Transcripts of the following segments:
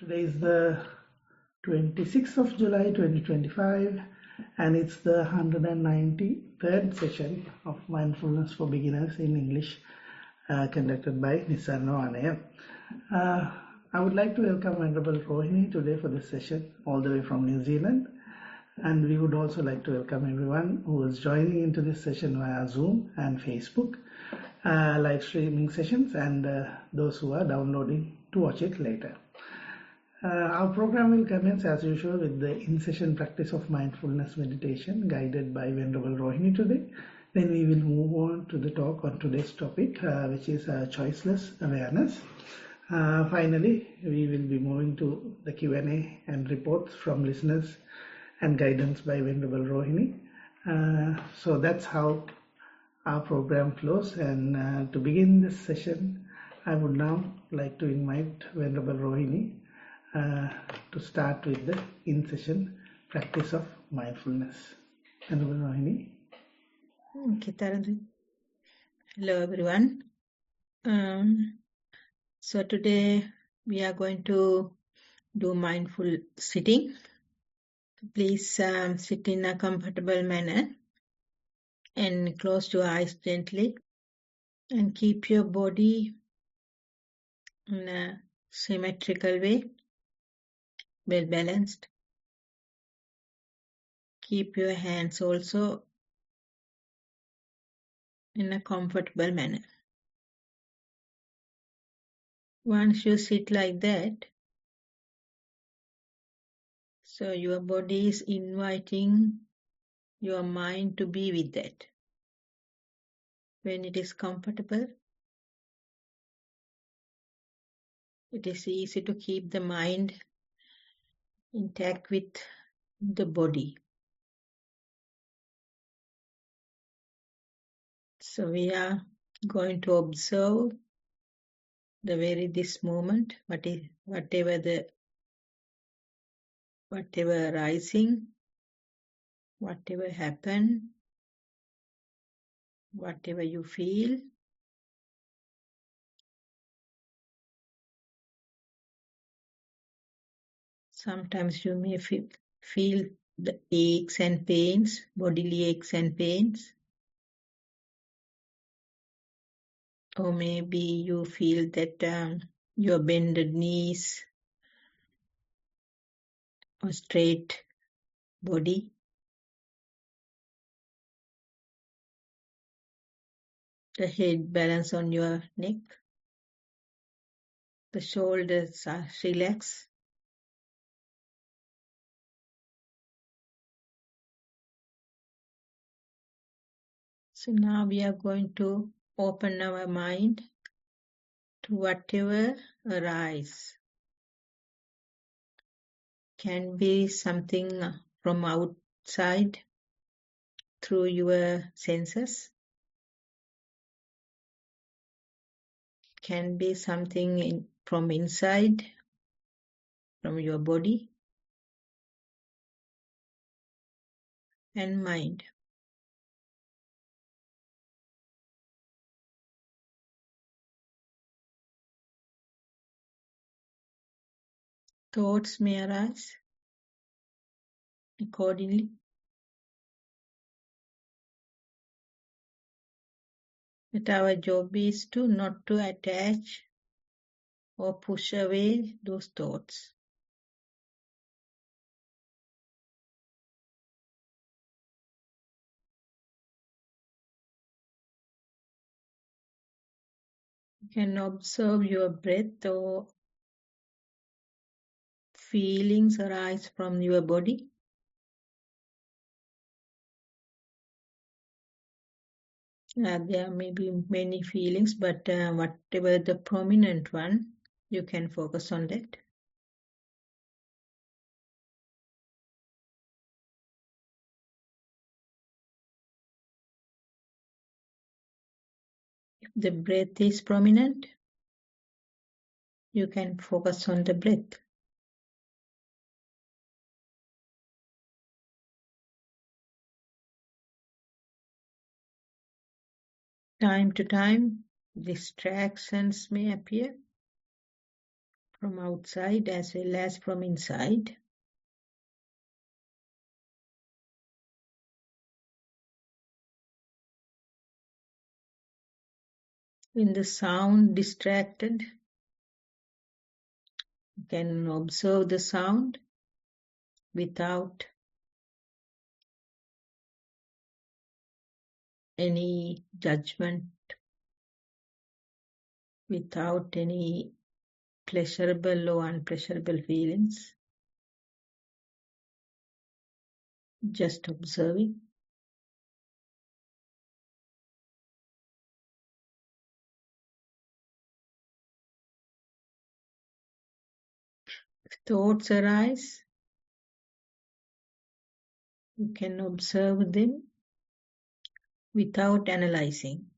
Today is the 26th of July 2025 and it's the 193rd session of Mindfulness for Beginners in English conducted by Nissarana, Vanaya. I would like to welcome Venerable Rohini today for this session all the way from New Zealand, and we would also like to welcome everyone who is joining into this session via Zoom and Facebook live streaming sessions, and those who are downloading to watch it later. Our program will commence as usual with the in-session practice of mindfulness meditation guided by Venerable Rohini today. Then we will move on to the talk on today's topic, which is choiceless awareness. Finally, we will be moving to the Q&A and reports from listeners and guidance by Venerable Rohini. So that's how our program flows. And to begin this session, I would now like to invite Venerable Rohini to start with the in-session practice of mindfulness. Venerable Rohini. Okay, Thero. Hello, everyone. So today we are going to do mindful sitting. Please sit in a comfortable manner and close your eyes gently and keep your body in a symmetrical way, well balanced. Keep your hands also in a comfortable manner. Once you sit like that, so your body is inviting your mind to be with that. When it is comfortable, it is easy to keep the mind intact with the body. So we are going to observe this moment, whatever arising, whatever happen, whatever you feel. Sometimes you may feel the aches and pains, bodily aches and pains. Or maybe you feel that your bended knees or straight body. The head balance on your neck. The shoulders are relaxed. So now we are going to open our mind to whatever arises. Can be something from outside through your senses. Can be something from inside, from your body and mind. Thoughts may arise accordingly. But our job is not to attach or push away those thoughts. You can observe your breath or feelings arise from your body. There may be many feelings, but whatever the prominent one, you can focus on that. If the breath is prominent, you can focus on the breath. Time to time, distractions may appear. from outside as well as from inside. When the sound distracted, you can observe the sound without any judgment, without any pleasurable or unpleasurable feelings. Just observing. If thoughts arise, you can observe them without analyzing.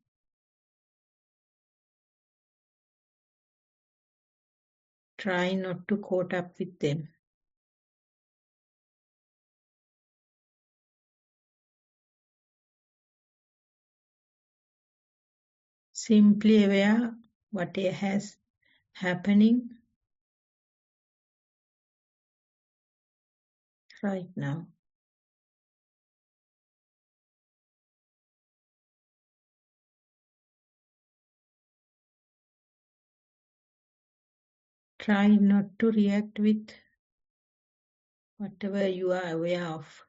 Try not to caught up with them. Simply aware what has happening right now. Try not to react with whatever you are aware of.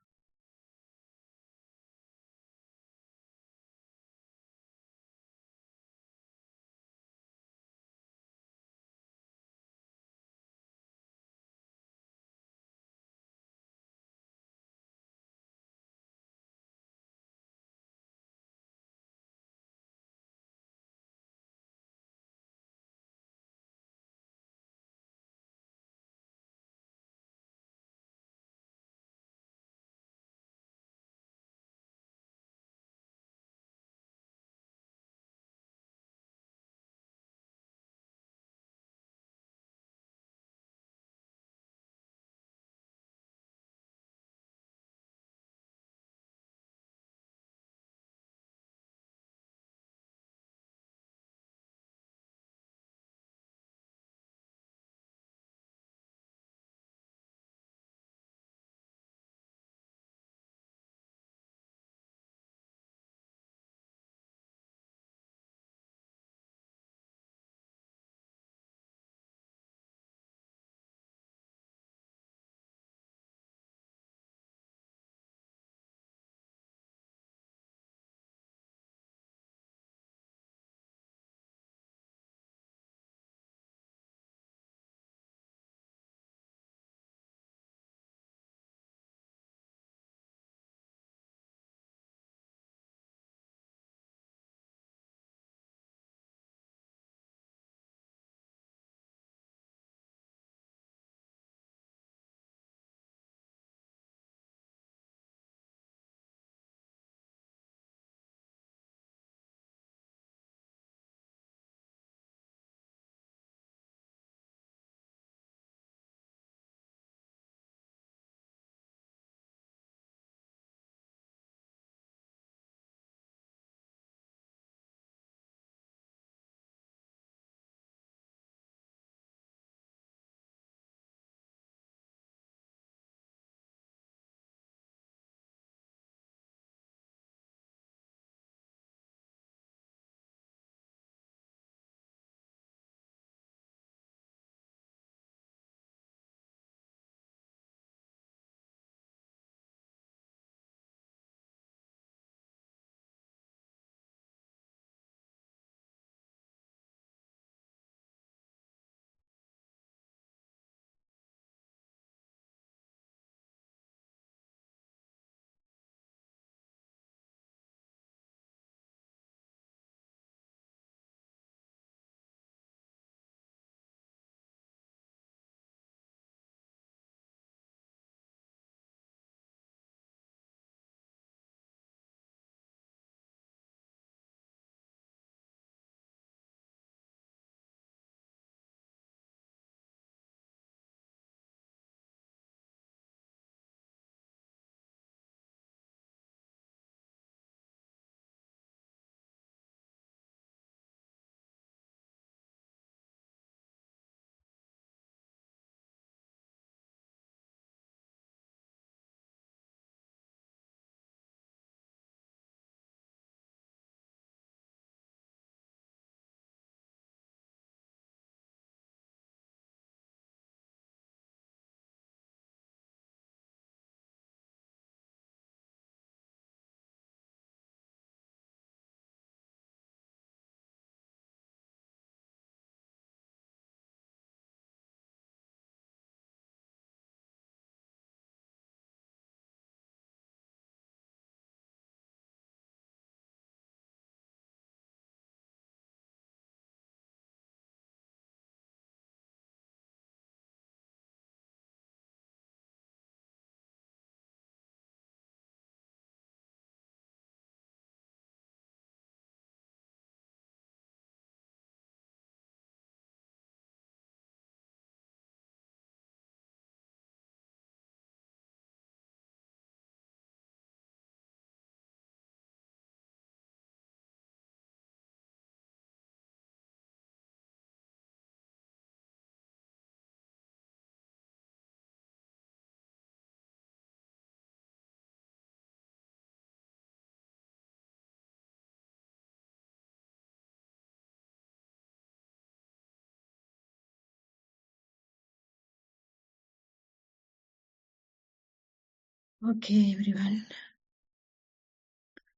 Okay, everyone.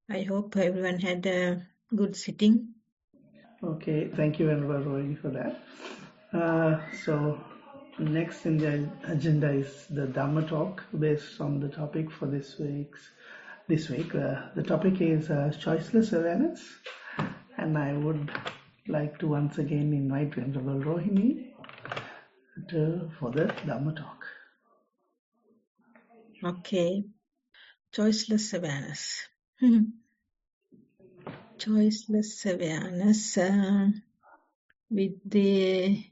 I hope everyone had a good sitting. Okay, thank you, Venerable Rohini, for that. So, next in the agenda is the Dhamma talk based on the topic for this week. The topic is choiceless awareness, and I would like to once again invite Venerable Rohini for the Dhamma talk. Okay. Choiceless awareness. Choiceless awareness with the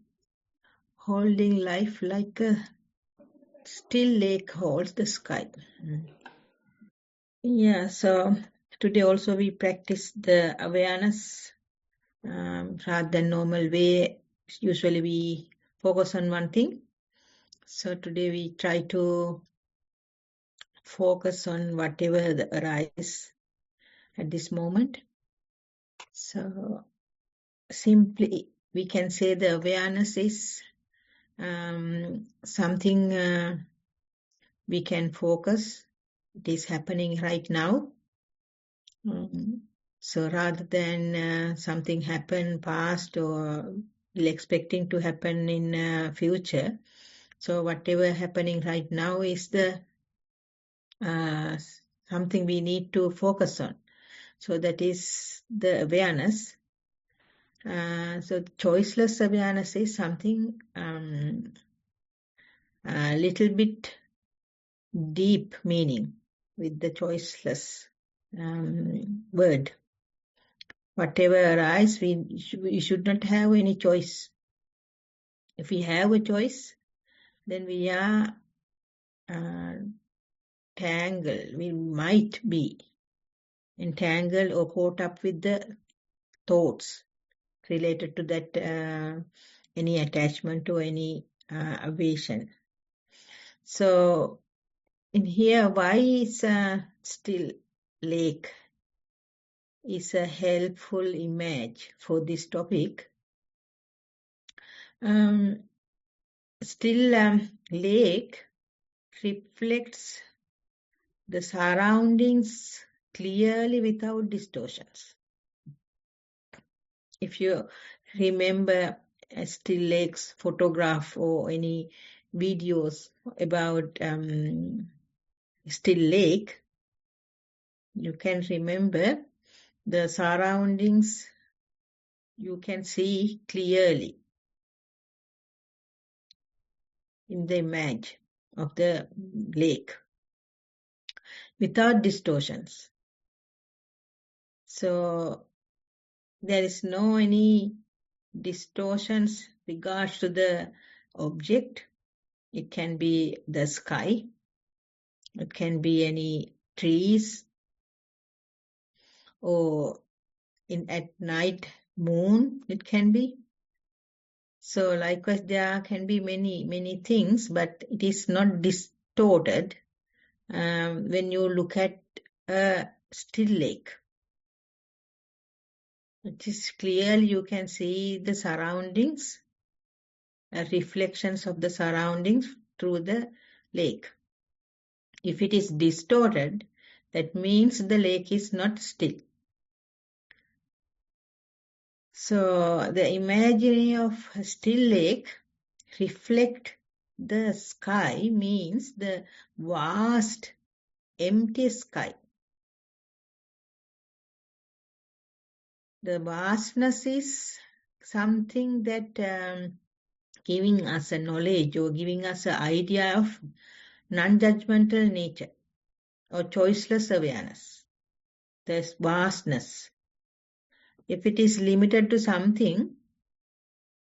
holding life like a still lake holds the sky. Yeah, so today also we practice the awareness rather than normal way. Usually we focus on one thing. So today we try to focus on whatever arises at this moment. So simply we can say the awareness is something we can focus. It is happening right now. So rather than something happen past or expecting to happen in future, so whatever happening right now is the something we need to focus on. So that is the awareness. So choiceless awareness is something a little bit deep meaning with the choiceless word. Whatever arises, we should not have any choice. If we have a choice, then we are tangled. We might be entangled or caught up with the thoughts related to that, any attachment or any aversion. So in here, why is still lake is a helpful image for this topic. Still lake reflects the surroundings clearly without distortions. If you remember a still lakes photograph or any videos about still lake, you can remember the surroundings you can see clearly in the image of the lake without distortions. So there is no any distortions regards to the object. It can be the sky, it can be any trees, or at night moon it can be. So likewise there can be many things, but it is not distorted when you look at a still lake. It is clearly you can see the surroundings, reflections of the surroundings through the lake. If it is distorted, that means the lake is not still. So the imagery of a still lake reflect the sky means the vast empty sky. The vastness is something that giving us a knowledge or giving us an idea of non-judgmental nature or choiceless awareness. There's vastness. If it is limited to something,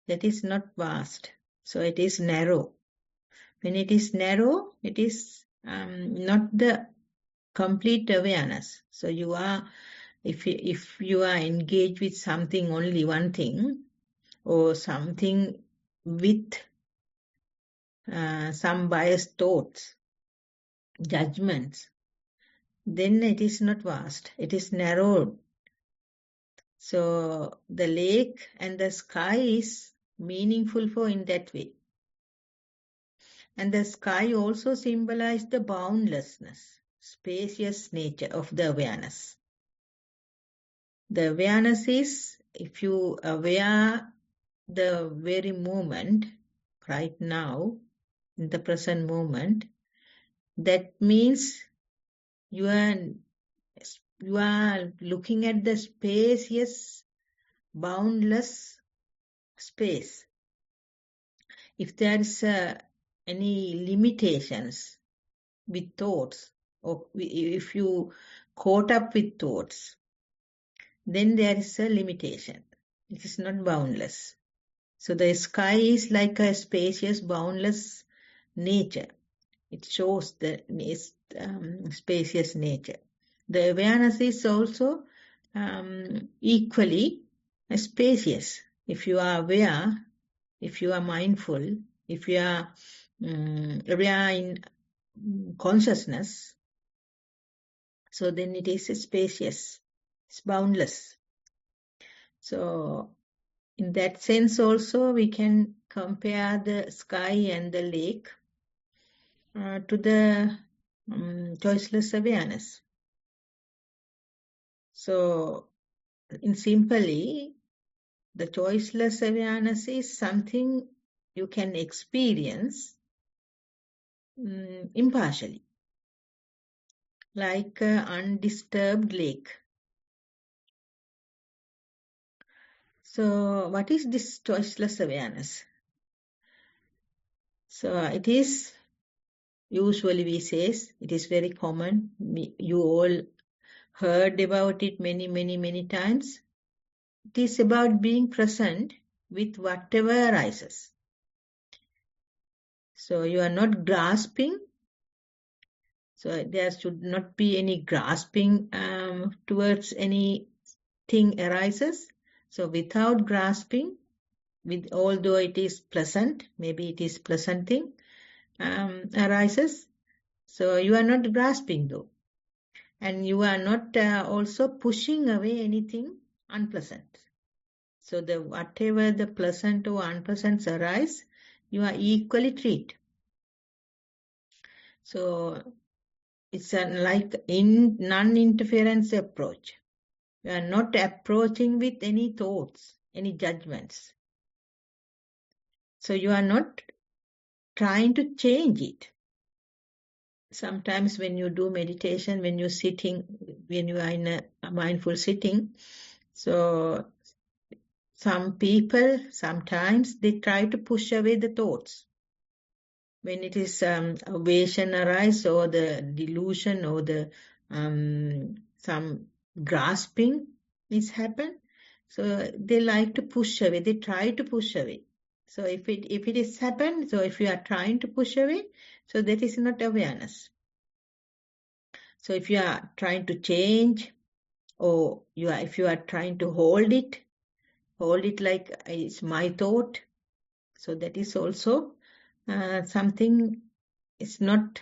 that is not vast. So it is narrow. When it is narrow, it is not the complete awareness. So you are, if you are engaged with something, only one thing, or something with some biased thoughts, judgments, then it is not vast. It is narrowed. So the lake and the sky is meaningful for in that way. And the sky also symbolizes the boundlessness. spacious nature of the awareness. The awareness is, if you aware the very moment, right now, in the present moment, that means you are looking at the spacious, boundless space. If there is any limitations with thoughts, or if you caught up with thoughts, then there is a limitation. It is not boundless. So the sky is like a spacious, boundless nature. It shows the spacious nature. The awareness is also equally spacious. If you are aware, if you are mindful, if you are aware in consciousness, so then it is spacious, it's boundless. So in that sense also we can compare the sky and the lake to the choiceless awareness. So in simply, the choiceless awareness is something you can experience impartially, like an undisturbed lake. So what is this choiceless awareness? So it is, usually we say, it is very common. You all heard about it many times. It is about being present with whatever arises. So you are not grasping. So there should not be any grasping towards anything arises. So without grasping, although it is pleasant, maybe it is pleasant thing arises. So you are not grasping though. And you are not also pushing away anything unpleasant. So whatever the pleasant or unpleasant arise, you are equally treat. So it's like in non-interference approach. You are not approaching with any thoughts, any judgments. So you are not trying to change it. Sometimes when you do meditation, when you are in a mindful sitting, so some people, sometimes they try to push away the thoughts. When it is aversion arise or the delusion or the some grasping is happen, so they like to push away, they try to push away. So if it is happened, so if you are trying to push away, so that is not awareness. So if you are trying to change, or if you are trying to hold it like it's my thought, so that is also something, is not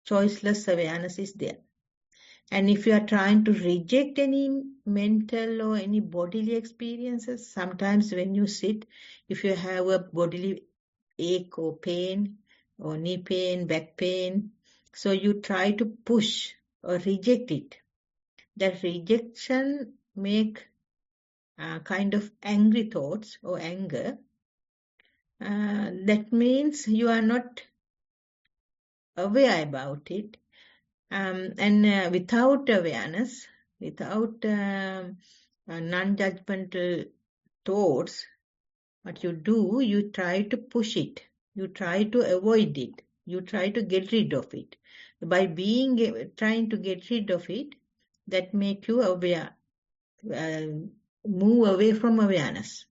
choiceless awareness is there. And if you are trying to reject any mental or any bodily experiences, sometimes when you sit, if you have a bodily ache or pain or knee pain, back pain, so you try to push or reject it. That rejection make kind of angry thoughts or anger. That means you are not aware about it. And without awareness, without non-judgmental thoughts, what you do, you try to push it. You try to avoid it. You try to get rid of it. By trying to get rid of it, that make you aware, move away from awareness.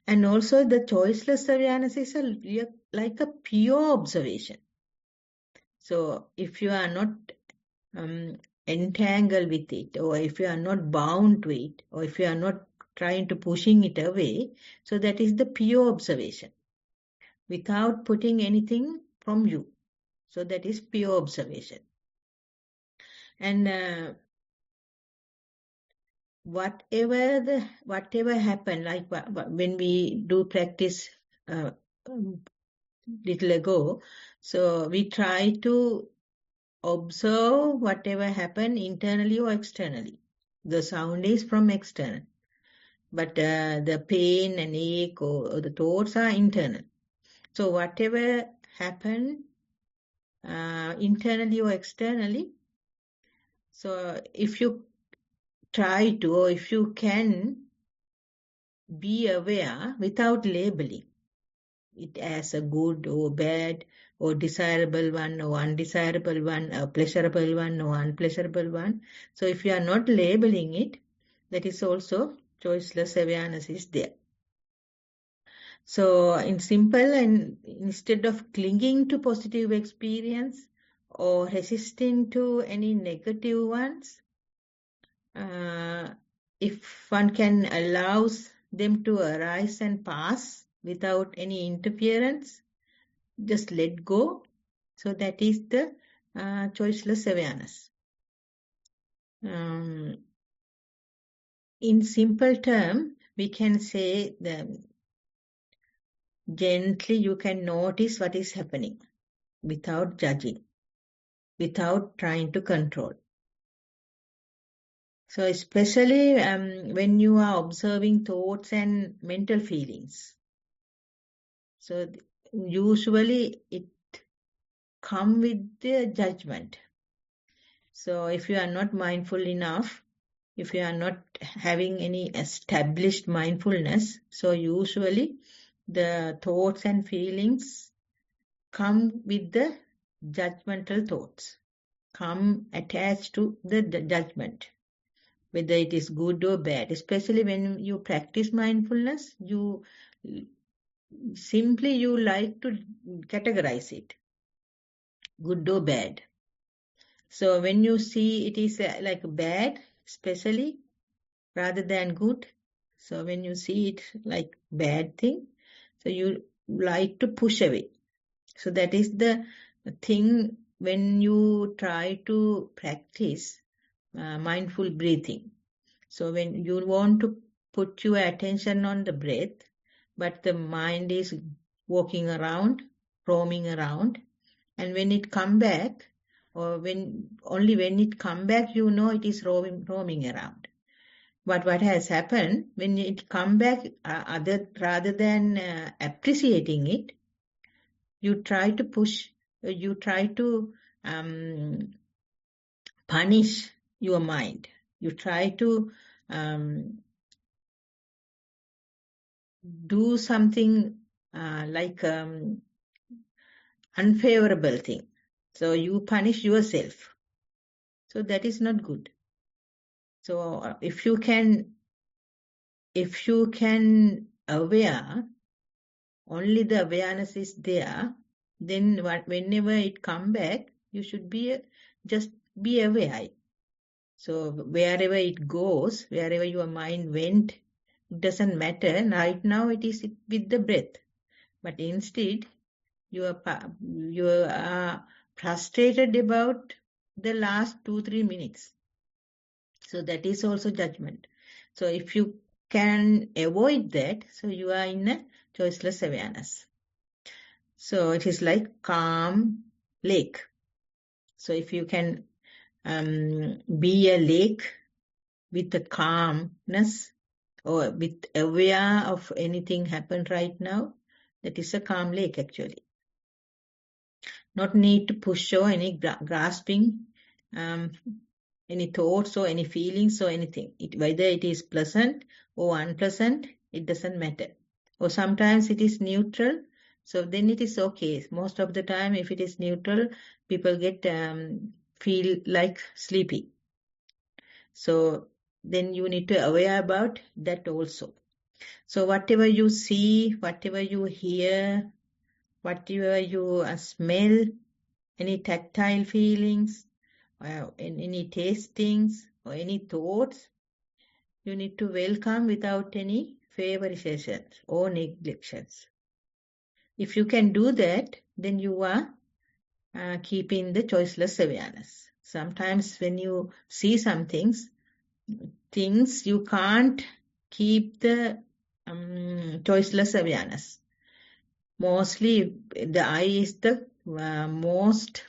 And also the choiceless awareness is like a pure observation. So if you are not entangled with it, or if you are not bound to it, or if you are not trying to pushing it away, so that is the pure observation without putting anything from you. So that is pure observation. And whatever happened, like when we do practice little ago, so we try to observe whatever happen internally or externally. The sound is from external, but the pain and ache or the thoughts are internal. So whatever happen internally or externally, so if you try to, or if you can be aware without labeling it as a good or bad or desirable one or undesirable one, a pleasurable one or unpleasurable one. So if you are not labeling it, that is also choiceless awareness is there. So in simple, and instead of clinging to positive experience or resisting to any negative ones, if one can allow them to arise and pass without any interference, just let go. So that is the choiceless awareness. In simple term, we can say that gently you can notice what is happening without judging, without trying to control. So especially when you are observing thoughts and mental feelings. So usually it comes with the judgment. So if you are not mindful enough, if you are not having any established mindfulness, so usually the thoughts and feelings come with the judgmental thoughts, come attached to the judgment, whether it is good or bad. Especially when you practice mindfulness, you like to categorize it, good or bad. So when you see it is like bad, especially rather than good, so when you see it like bad thing, so you like to push away. So that is the thing when you try to practice mindful breathing. So when you want to put your attention on the breath, but the mind is walking around, roaming around, and when it come back, or only when it come back, you know it is roaming around. But what has happened, when it come back, rather than appreciating it, you try to push, you try to punish your mind. You try to do something like unfavorable thing. So you punish yourself. So that is not good. So if you can aware, only the awareness is there, then whenever it come back, you should just be aware. So wherever it goes, wherever your mind went, it doesn't matter. Right now it is with the breath. But instead, you are frustrated about the last 2-3 minutes. So that is also judgment. So if you can avoid that, so you are in a choiceless awareness. So it is like calm lake. So if you can be a lake with the calmness or with aware of anything happened right now, that is a calm lake actually. Not need to push or any grasping any thoughts or any feelings or anything. Whether it is pleasant or unpleasant, it doesn't matter. Or sometimes it is neutral, so then it is okay. Most of the time, if it is neutral, people feel like sleepy. So then you need to aware about that also. So whatever you see, whatever you hear, whatever you smell, any tactile feelings, any tastings or any thoughts, you need to welcome without any favorizations or neglections. If you can do that, then you are keeping the choiceless awareness. Sometimes when you see some things you can't keep the choiceless awareness. Mostly the eye is the most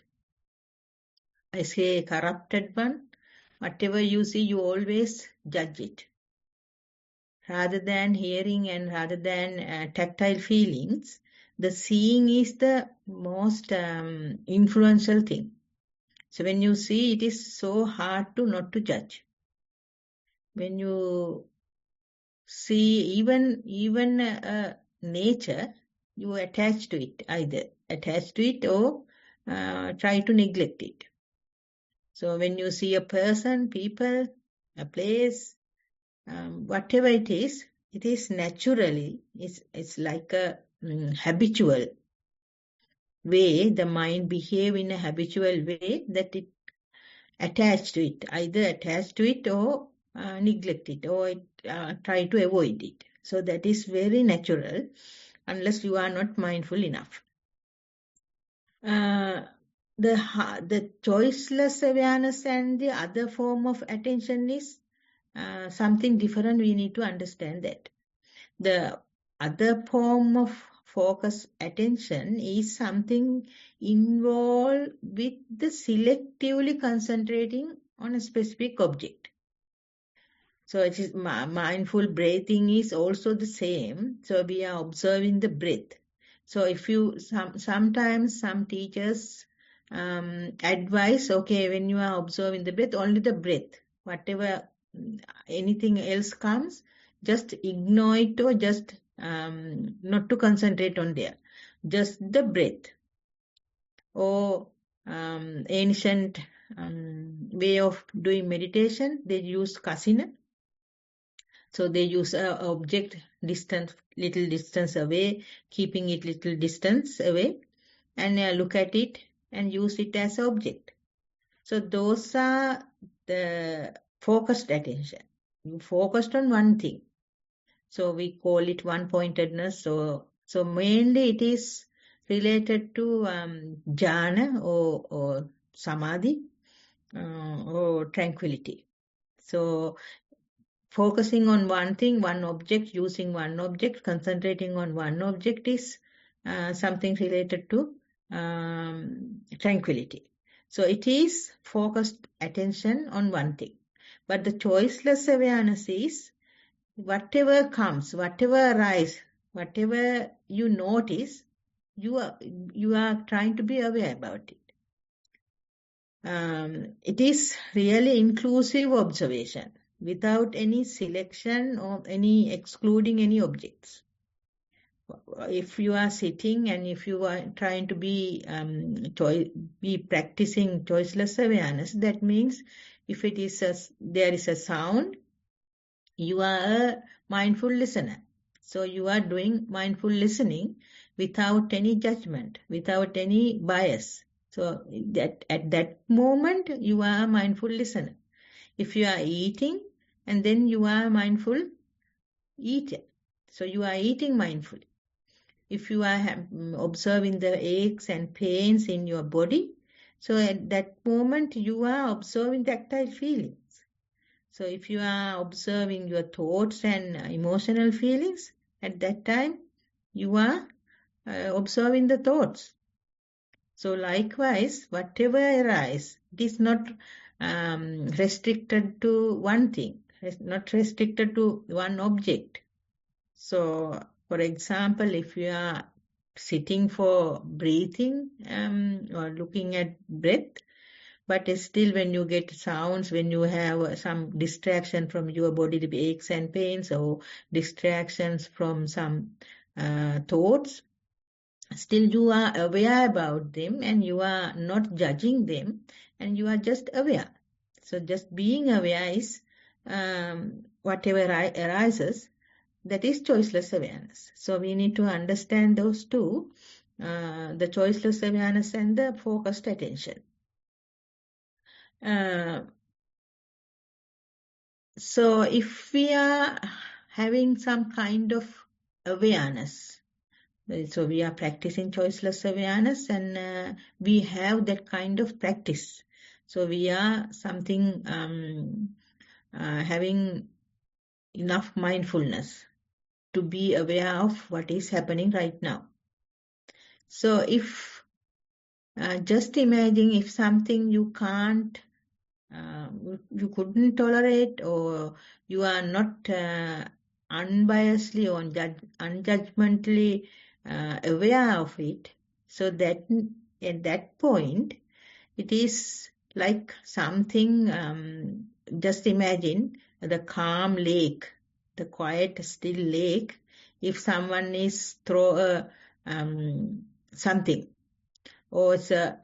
I say corrupted one, whatever you see, you always judge it. Rather than hearing and rather than tactile feelings, the seeing is the most influential thing. So when you see, it is so hard to not to judge. When you see even nature, you attach to it, either attach to it or try to neglect it. So when you see a person, people, a place, whatever it is naturally, it's like a habitual way. The mind behave in a habitual way that it attached to it, either attached to it or neglect it, or try to avoid it. So that is very natural unless you are not mindful enough. The choiceless awareness and the other form of attention is something different. We need to understand that. The other form of focus attention is something involved with the selectively concentrating on a specific object. So it is mindful breathing is also the same. So we are observing the breath. So if you sometimes some teachers advise, okay, when you are observing the breath, only the breath, whatever anything else comes, just ignore it or just not to concentrate on there, just the breath. Or ancient way of doing meditation, they use kasina. So they use an object little distance away, keeping it little distance away, and look at it and use it as an object. So those are the focused attention. You focused on one thing. So we call it one-pointedness. So mainly it is related to jhana or samadhi or tranquility. So focusing on one thing, one object, using one object, concentrating on one object is something related to tranquility. So it is focused attention on one thing. But the choiceless awareness is whatever comes, whatever arises, whatever you notice, you are trying to be aware about it. It is really inclusive observation without any selection or any excluding any objects. If you are sitting and if you are trying to be practicing choiceless awareness, that means if it is there is a sound, you are a mindful listener. So you are doing mindful listening without any judgment, without any bias. So that at that moment, you are a mindful listener. If you are eating, and then you are a mindful eater. So you are eating mindfully. If you are observing the aches and pains in your body, so at that moment, you are observing tactile feelings. So if you are observing your thoughts and emotional feelings, at that time, you are observing the thoughts. So likewise, whatever arises, it is not restricted to one thing, not restricted to one object. So, for example, if you are sitting for breathing or looking at breath, but still when you get sounds, when you have some distraction from your body, the aches and pains, or distractions from some thoughts, still you are aware about them and you are not judging them and you are just aware. So just being aware is whatever arises, that is choiceless awareness. So we need to understand those two, the choiceless awareness and the focused attention. So if we are having some kind of awareness, so we are practicing choiceless awareness and we have that kind of practice. So we are something having enough mindfulness to be aware of what is happening right now. So if just imagine if something you can't, you couldn't tolerate, or you are not unbiasedly or unjudgmentally aware of it. So that at that point, it is like something, just imagine the calm lake, the quiet, still lake. If someone is throw something, or it's a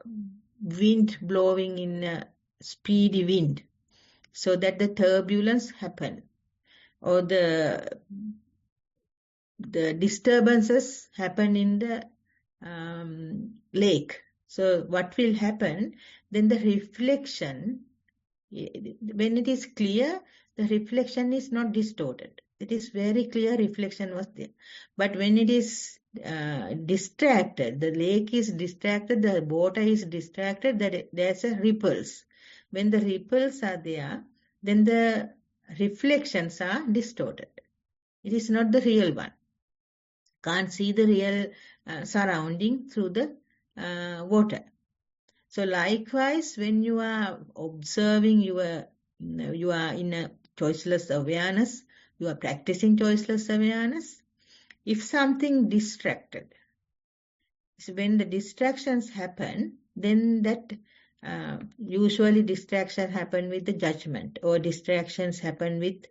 wind blowing in a speedy wind, so that the turbulence happen, or the disturbances happen in the lake. So what will happen, then the reflection, when it is clear, the reflection is not distorted. It is very clear reflection was there. But when it is distracted, the lake is distracted, the water is distracted, there's a ripples. When the ripples are there, then the reflections are distorted. It is not the real one. Can't see the real surrounding through the water. So likewise, when you are observing you are in a choiceless awareness, you are practicing choiceless awareness. If something distracted, so when the distractions happen, then that usually distraction happen with the judgment, or distractions happen with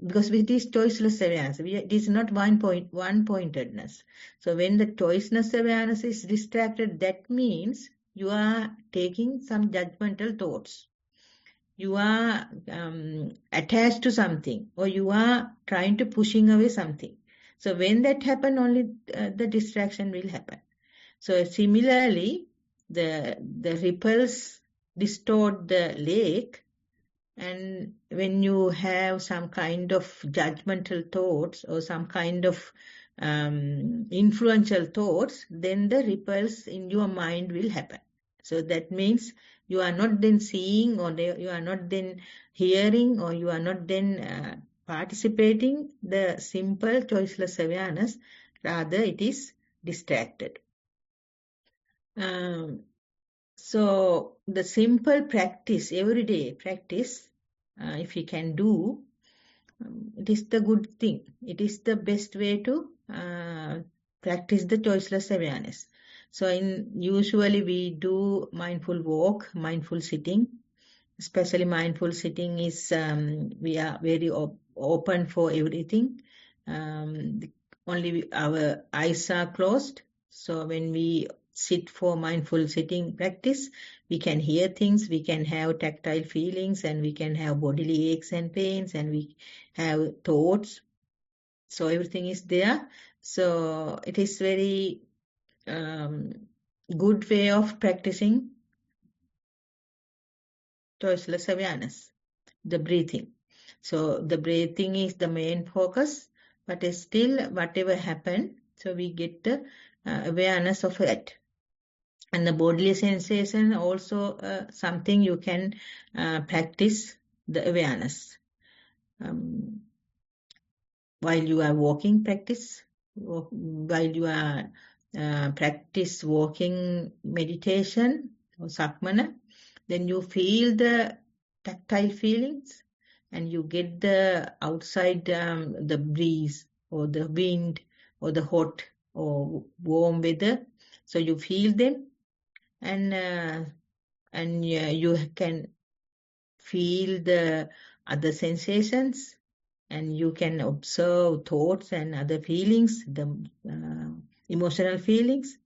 because it is choiceless awareness. It is not one-pointedness. So when the choiceless awareness is distracted, that means you are taking some judgmental thoughts. You are attached to something, or you are trying to pushing away something. So when that happen, only the distraction will happen. So similarly, the ripples distort the lake, and when you have some kind of judgmental thoughts or some kind of influential thoughts, then the ripples in your mind will happen. So that means you are not then seeing, or you are not then hearing, or you are not then participating the simple choiceless awareness. Rather, it is distracted. So the simple practice, everyday practice, if you can do, it is the good thing. It is the best way to practice the choiceless awareness. So usually we do mindful walk, mindful sitting. Especially mindful sitting is, we are very open for everything. Only our eyes are closed. So when we sit for mindful sitting practice, we can hear things, we can have tactile feelings, and we can have bodily aches and pains, and we have thoughts. So everything is there. So it is very good way of practicing choiceless awareness, the breathing. So the breathing is the main focus, but still whatever happened, so we get the awareness of it. And the bodily sensation also something you can practice the awareness. While you are walking, while you are practice walking meditation or sakmana, then you feel the tactile feelings, and you get the outside, the breeze or the wind or the hot or warm weather. So you feel them, and you can feel the other sensations, and you can observe thoughts and other feelings, the emotional feelings.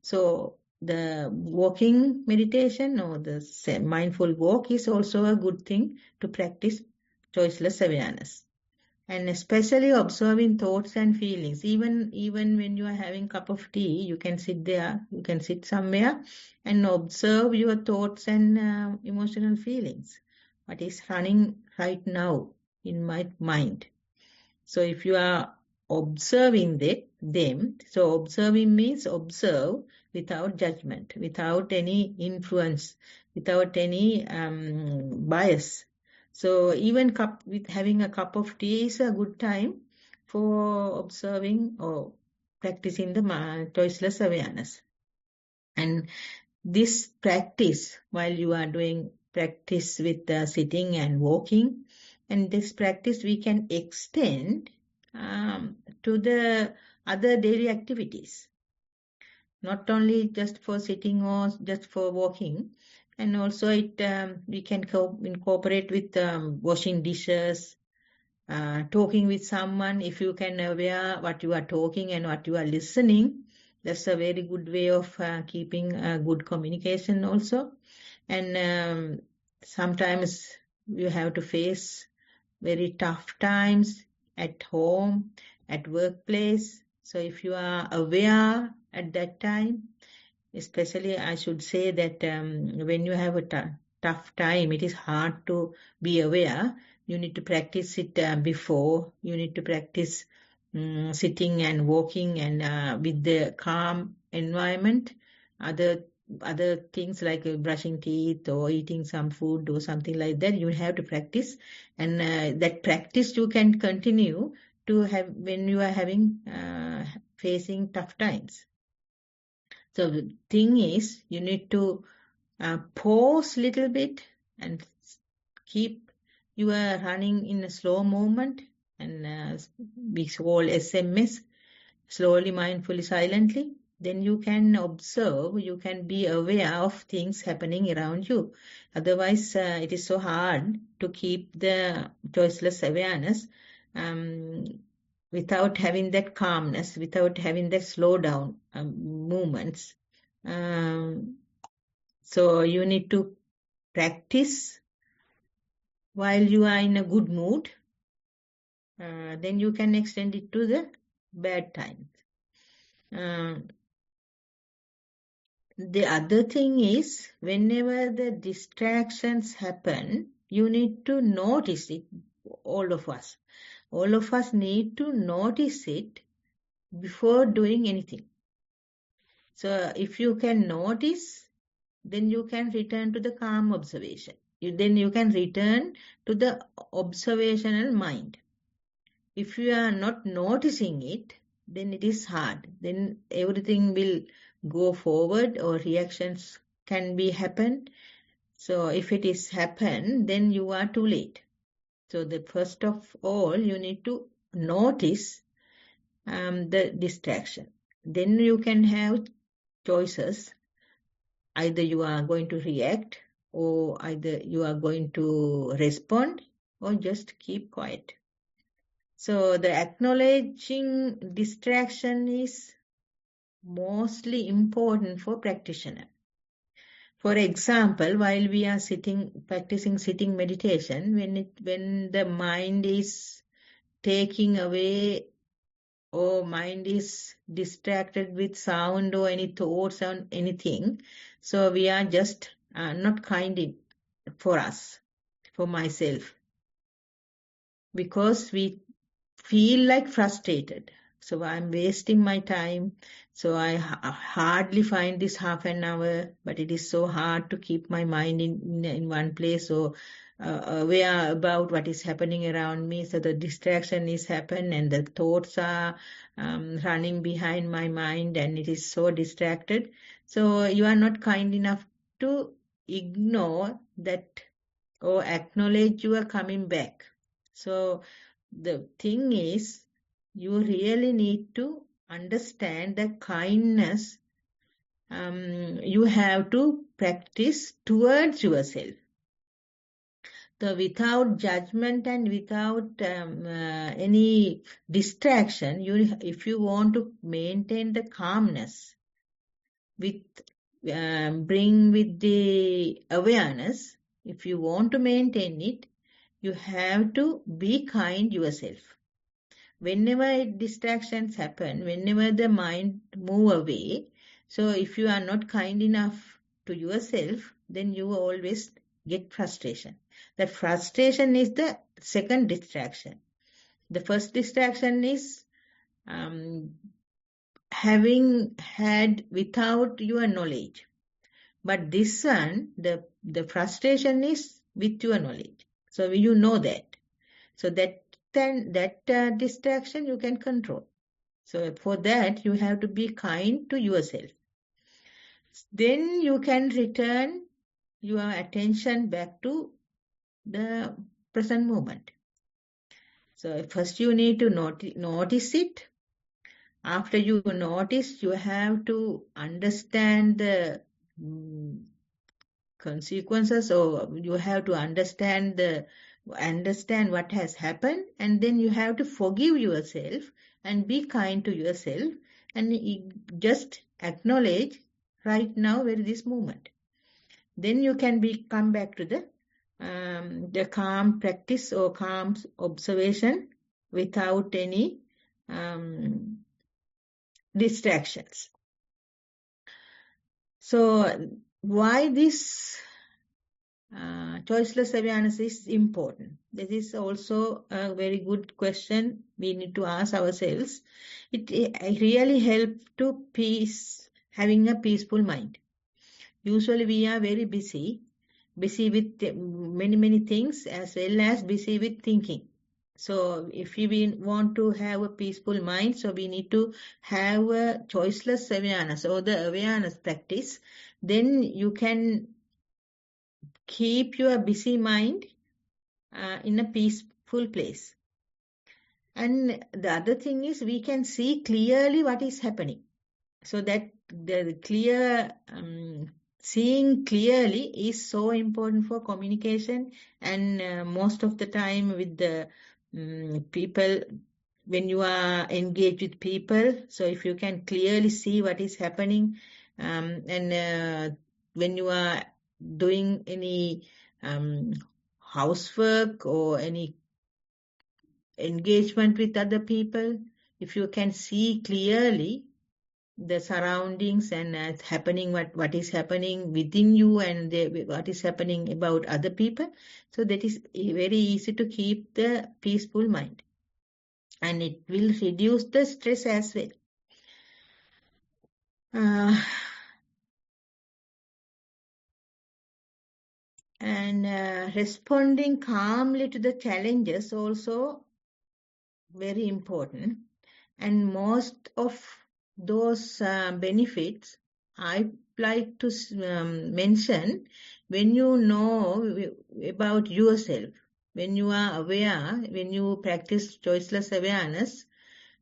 So the walking meditation or the mindful walk is also a good thing to practice choiceless awareness. And especially observing thoughts and feelings. Even when you are having a cup of tea, you can sit there, you can sit somewhere and observe your thoughts and emotional feelings. What is running right now in my mind. So if you are observing them, so observing means observe without judgment, without any influence, without any bias. So even having a cup of tea is a good time for observing or practicing the choiceless awareness. And this practice, while you are doing practice with sitting and walking, and this practice we can extend to the other daily activities, not only just for sitting or just for walking. And also we can incorporate with washing dishes, talking with someone. If you can aware what you are talking and what you are listening, that's a very good way of keeping good communication also. And sometimes you have to face very tough times at home, at workplace. So if you are aware at that time, especially I should say that when you have a tough time, it is hard to be aware. You need to practice it before. You need to practice sitting and walking and with the calm environment. Other things like brushing teeth or eating some food or something like that, you have to practice. And that practice you can continue to have when you are having facing tough times. So the thing is, you need to pause a little bit and keep your running in a slow movement, and we call SMS, slowly, mindfully, silently. Then you can observe, you can be aware of things happening around you. Otherwise, it is so hard to keep the choiceless awareness without having that calmness, without having that slow down movements. So you need to practice while you are in a good mood. Then you can extend it to the bad times. The other thing is, whenever the distractions happen, you need to notice it. All of us need to notice it before doing anything. So if you can notice, then you can return to the calm observation. Then you can return to the observational mind. If you are not noticing it, then it is hard. Then everything will go forward or reactions can be happen. So if it is happen, then you are too late. So the first of all, you need to notice the distraction. Then you can have choices. Either you are going to react, or either you are going to respond, or just keep quiet. So the acknowledging distraction is mostly important for practitioner. For example, while we are practicing sitting meditation, when the mind is taking away or mind is distracted with sound or any thoughts on anything, so we are just not kind for us, for myself, because we feel like frustrated. So I'm wasting my time. So I hardly find this half an hour, but it is so hard to keep my mind in one place or aware about what is happening around me. So the distraction is happening and the thoughts are running behind my mind and it is so distracted. So you are not kind enough to ignore that or acknowledge you are coming back. So the thing is, you really need to understand the kindness you have to practice towards yourself. So without judgment and without any distraction, if you want to maintain the calmness, bring with the awareness, if you want to maintain it, you have to be kind yourself. Whenever distractions happen, whenever the mind move away, so if you are not kind enough to yourself, then you always get frustration. That frustration is the second distraction. The first distraction is having had without your knowledge. But this one, the frustration is with your knowledge. So you know that. So that distraction you can control. So for that, you have to be kind to yourself. Then you can return your attention back to the present moment. So first you need to notice it. After you notice, you have to understand the consequences, or you have to understand what has happened, and then you have to forgive yourself and be kind to yourself, and just acknowledge right now where this moment. Then you can come back to the calm practice or calm observation without any distractions. So why this choiceless awareness is important? This is also a very good question we need to ask ourselves. It really helps to having a peaceful mind. Usually we are very busy with many things, as well as busy with thinking. So if we want to have a peaceful mind, so we need to have a choiceless awareness or the awareness practice. Then you can keep your busy mind in a peaceful place. And the other thing is we can see clearly what is happening. So that the seeing clearly is so important for communication, and most of the time with the people, when you are engaged with people, so if you can clearly see what is happening, and when you are doing any housework or any engagement with other people, if you can see clearly the surroundings and what is happening within you, and what is happening about other people, so that is very easy to keep the peaceful mind, and it will reduce the stress as well. And responding calmly to the challenges also very important. And most of those benefits I like to mention when you know about yourself, when you are aware, when you practice choiceless awareness,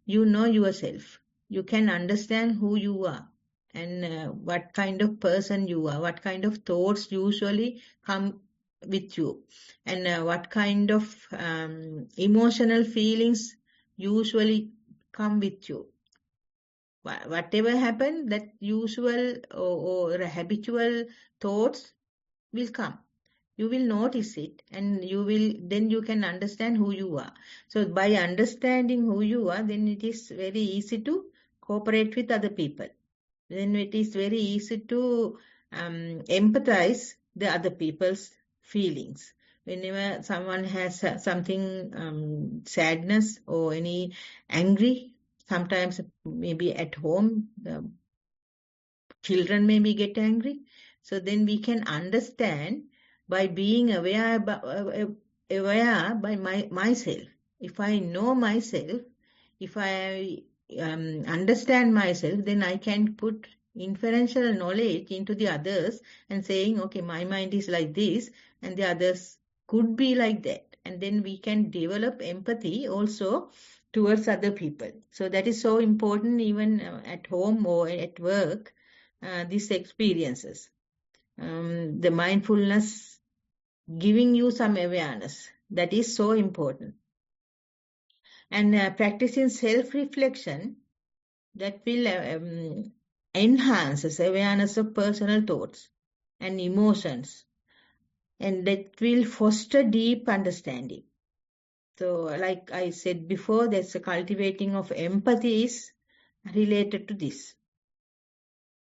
you know yourself. You can understand who you are and what kind of person you are, what kind of thoughts usually come with you, and what kind of emotional feelings usually come with you. Whatever happens, that usual or habitual thoughts will come. You will notice it, and then you can understand who you are. So by understanding who you are, then it is very easy to cooperate with other people. Then it is very easy to empathize the other people's feelings. Whenever someone has something sadness or any angry, sometimes maybe at home the children maybe get angry. So then we can understand by being aware by myself. If I know myself, if I understand myself, then I can put inferential knowledge into the others and saying, okay, my mind is like this and the others could be like that. And then we can develop empathy also towards other people. So that is so important even at home or at work, these experiences. The mindfulness giving you some awareness, that is so important. And practicing self-reflection, that will enhance awareness of personal thoughts and emotions, and that will foster deep understanding. So like I said before, that's a cultivating of empathy is related to this.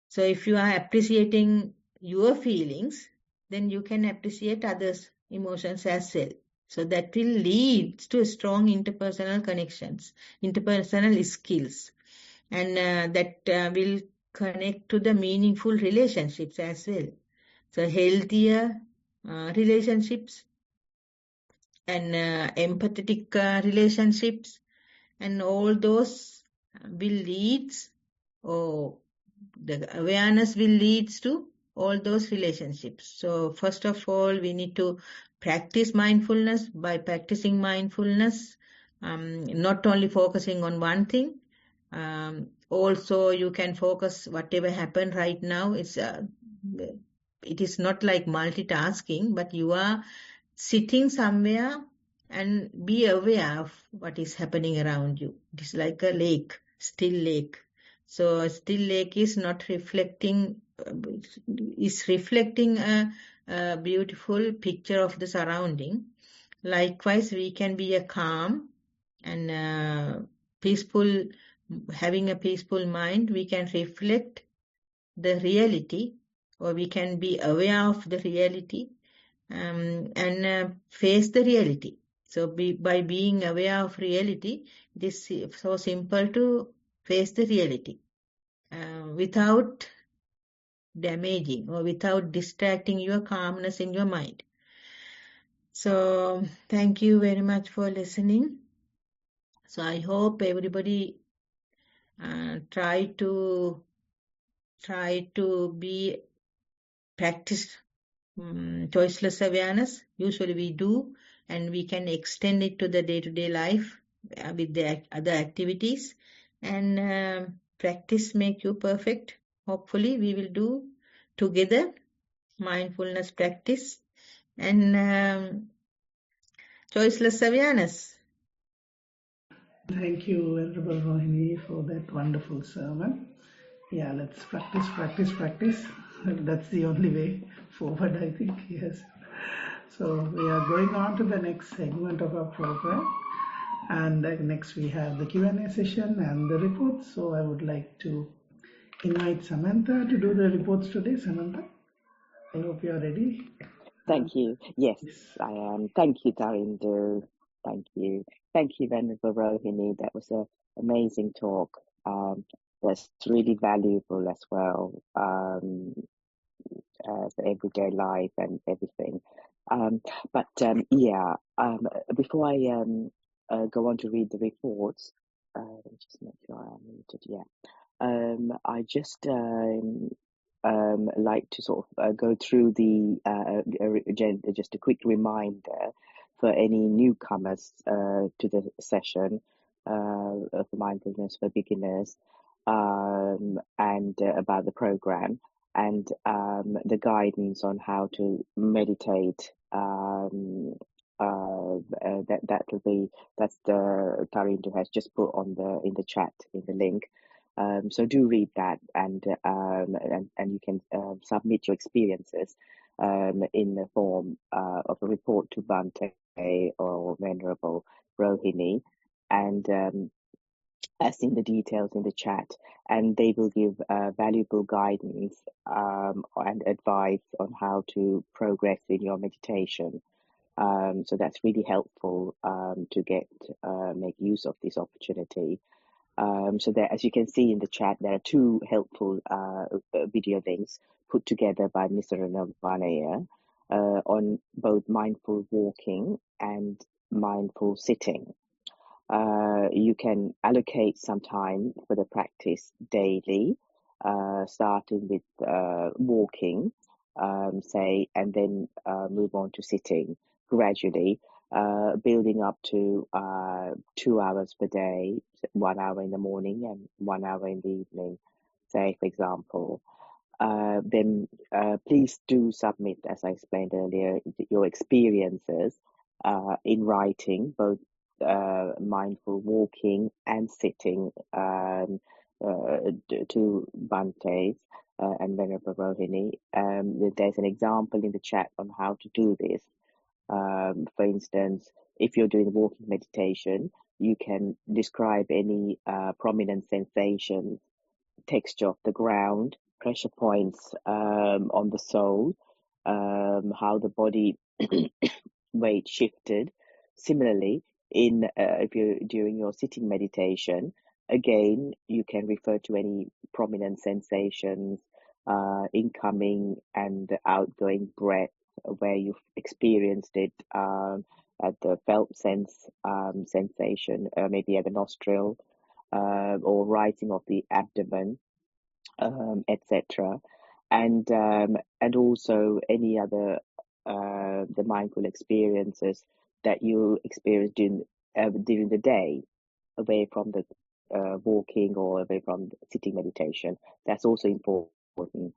So if you are appreciating your feelings, then you can appreciate others' emotions as well. So that will lead to strong interpersonal connections, interpersonal skills, and that will connect to the meaningful relationships as well. So healthier relationships and empathetic relationships, and all those will lead or the awareness will lead to all those relationships. So first of all, we need to practice mindfulness. By practicing mindfulness, not only focusing on one thing, also you can focus whatever happened right now. It is not like multitasking, but you are sitting somewhere and be aware of what is happening around you. It is like a lake, still lake. So a still lake is not reflecting, is reflecting a beautiful picture of the surrounding. Likewise, we can be a calm and peaceful, having a peaceful mind. We can reflect the reality, or we can be aware of the reality and face the reality. So by being aware of reality, it is so simple to face the reality without damaging or without distracting your calmness in your mind. So thank you very much for listening. So I hope everybody try to be practice choiceless awareness. Usually we do, and we can extend it to the day-to-day life with the other activities. And practice make you perfect. Hopefully we will do together mindfulness practice and choiceless awareness. Thank you, Venerable Rohini, for that wonderful sermon. Yeah, let's practice, practice, practice. That's the only way forward, I think. Yes. So we are going on to the next segment of our program, and next we have the Q&A session and the reports. So I would like to invite Samantha to do the reports today. Samantha, I hope you are ready. Thank you. Yes, I am. Thank you, Darindu. Thank you. Thank you, Venerable Rohini. That was an amazing talk. That's really valuable as well for everyday life and everything. Before I go on to read the reports, let me just make sure I'm muted. Yeah. I just like to sort of go through the agenda, just a quick reminder for any newcomers to the session of mindfulness for beginners and about the program and the guidance on how to meditate. That's the Tarindu has just put on in the chat in the link. So do read that, and you can submit your experiences in the form of a report to Bhante or Venerable Rohini, and as in the details in the chat, and they will give valuable guidance and advice on how to progress in your meditation. So that's really helpful to make use of this opportunity. So there, as you can see in the chat, there are two helpful video links put together by Nissarana Vanaya on both mindful walking and mindful sitting. You can allocate some time for the practice daily, starting with walking, say, and then move on to sitting gradually, building up to 2 hours per day, 1 hour in the morning and 1 hour in the evening, say, for example. Then please do submit, as I explained earlier, your experiences in writing, both mindful walking and sitting to Bhante's and Venerable Rohini. There's an example in the chat on how to do this. For instance, if you're doing walking meditation, you can describe any prominent sensations, texture of the ground, pressure points on the sole, how the body weight shifted. Similarly, if you're during your sitting meditation, again, you can refer to any prominent sensations, incoming and outgoing breath, where you've experienced it at the felt sensation, maybe at the nostril, or rising of the abdomen, etc. And also any other the mindful experiences that you experience during the day, away from the walking or away from the sitting meditation. That's also important.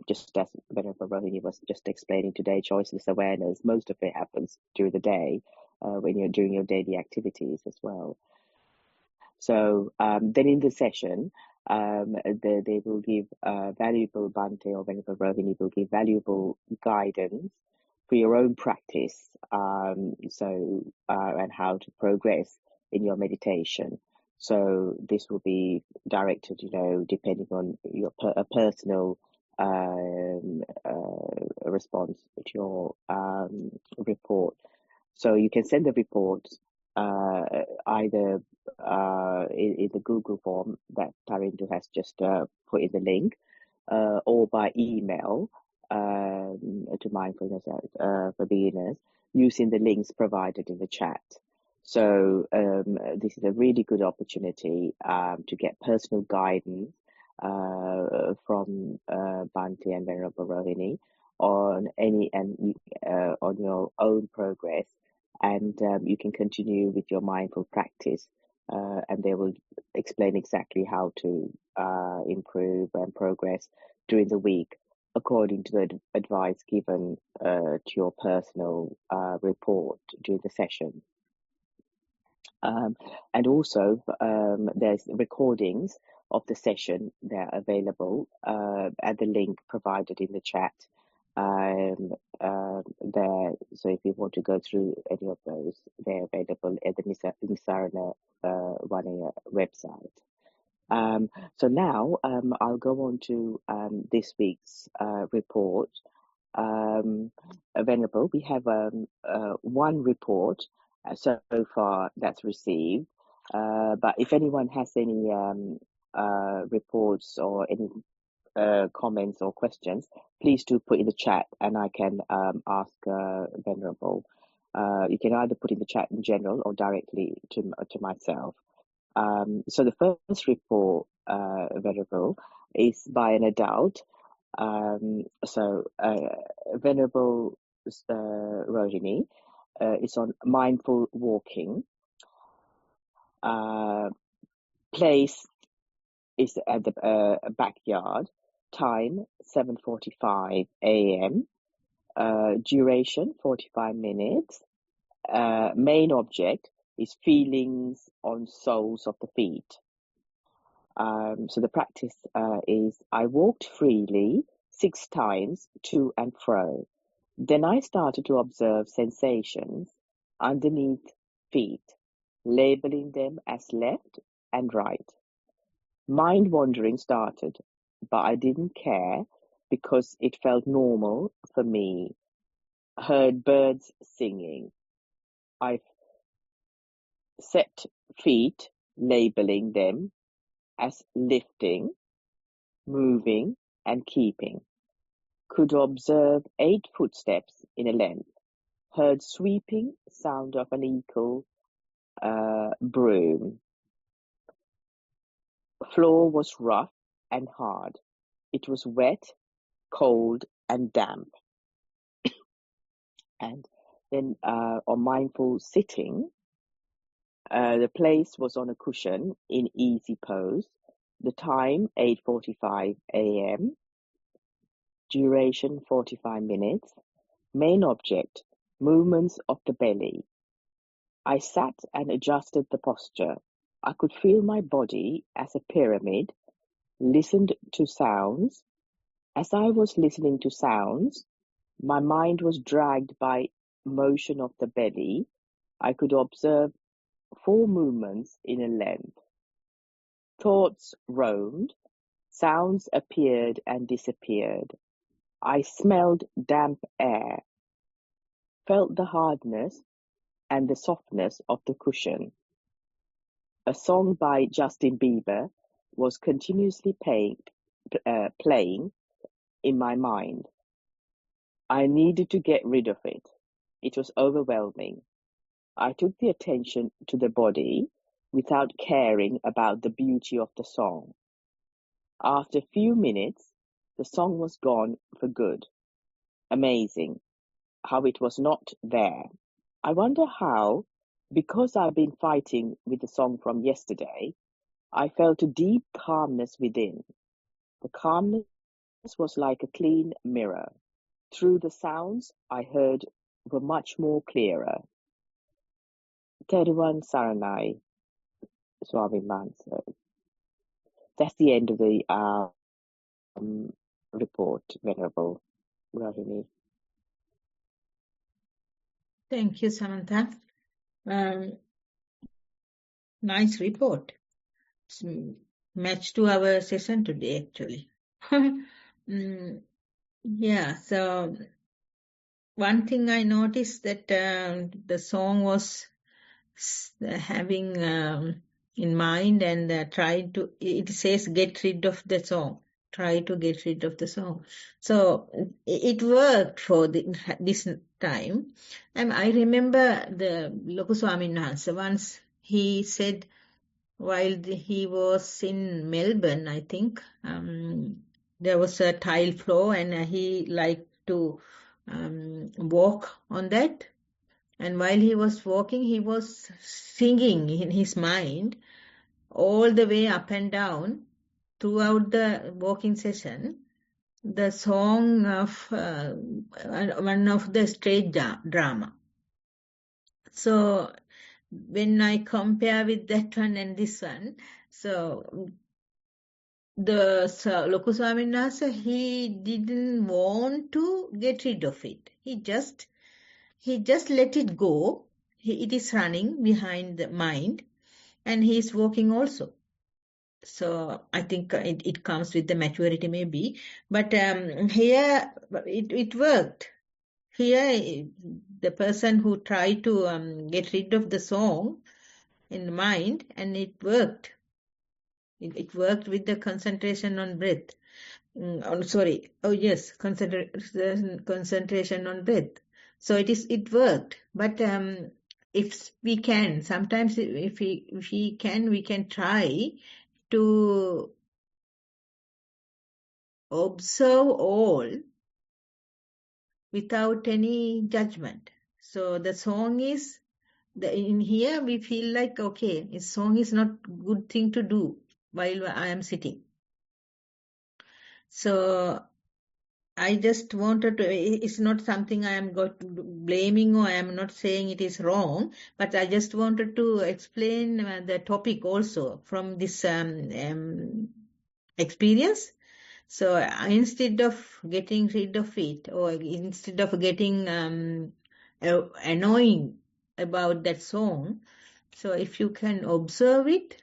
Just as Venerable Rohini was just explaining today, choiceless awareness, most of it happens during the day, when you're doing your daily activities as well. So then in the session, they will give valuable Bhante or Venerable Rohini will give valuable guidance for your own practice, and how to progress in your meditation. So this will be directed, depending on your personal response to your report. So you can send the report either in the Google form that Tarindu has just put in the link, or by email to Mindfulness for Beginners using the links provided in the chat. So this is a really good opportunity to get personal guidance from Bhante and Venerable Rohini on on your own progress, and you can continue with your mindful practice, and they will explain exactly how to improve and progress during the week according to the advice given to your personal report during the session. And also there's recordings of the session. They're available at the link provided in the chat there. So if you want to go through any of those, they're available at the Nissarana Vanaya website. So now I'll go on to this week's report. Venerable, we have one report so far that's received, but if anyone has any reports or any comments or questions, please do put in the chat and I can ask Venerable. You can either put in the chat in general or directly to myself. So the first report, Venerable, is by an adult. Venerable Rohini is on mindful walking. Place is at the backyard. Time 7:45 a.m. Duration 45 minutes. Main object is feelings on soles of the feet. So the practice is I walked freely 6 times to and fro. Then I started to observe sensations underneath feet, labeling them as left and right. Mind wandering started, but I didn't care because it felt normal for me. Heard birds singing. I set feet, labeling them as lifting, moving, and keeping. Could observe 8 footsteps in a length. Heard sweeping sound of an equal broom. Floor was rough and hard. It was wet, cold, and damp. And then on mindful sitting, the place was on a cushion in easy pose. The time 8:45 a.m. Duration 45 minutes. Main object, movements of the belly. I sat and adjusted the posture. I could feel my body as a pyramid, listened to sounds. As I was listening to sounds, my mind was dragged by motion of the belly. I could observe 4 movements in a length. Thoughts roamed, sounds appeared and disappeared. I smelled damp air, felt the hardness and the softness of the cushion. A song by Justin Bieber was continuously playing in my mind. I needed to get rid of it. It was overwhelming. I took the attention to the body without caring about the beauty of the song. After a few minutes, the song was gone for good. Amazing how it was not there. I wonder how, because I've been fighting with the song from yesterday, I felt a deep calmness within. The calmness was like a clean mirror. Through the sounds I heard were much more clearer. Thero Saranai, Swami Mansa. That's the end of the report, Venerable Rahini. Thank you, Samantha. Nice report. It's matched to our session today, actually. Yeah, so one thing I noticed that the song was having in mind and tried to, it says get rid of the song. Try to get rid of the song. So it worked for this time. And I remember the Lokuswami Nhansa, once he said, while he was in Melbourne, I think, there was a tile floor and he liked to walk on that. And while he was walking, he was singing in his mind all the way up and down throughout the walking session, the song of one of the stage drama. So when I compare with that one and this one, so the Lokuswami Nasa, he didn't want to get rid of it. He just let it go. It is running behind the mind, and he is walking also. So I think it comes with the maturity maybe. But here it worked. Here the person who tried to get rid of the song in the mind, and it worked. It worked with the concentration on breath. Concentration on breath. So it worked. But if we can, sometimes if we can try to observe all without any judgment. So the song is, in here we feel like, okay, this song is not good thing to do while I am sitting. So I just wanted to, it's not something I am blaming, or I am not saying it is wrong, but I just wanted to explain the topic also from this experience. So instead of getting rid of it, or instead of getting annoying about that song, so if you can observe it,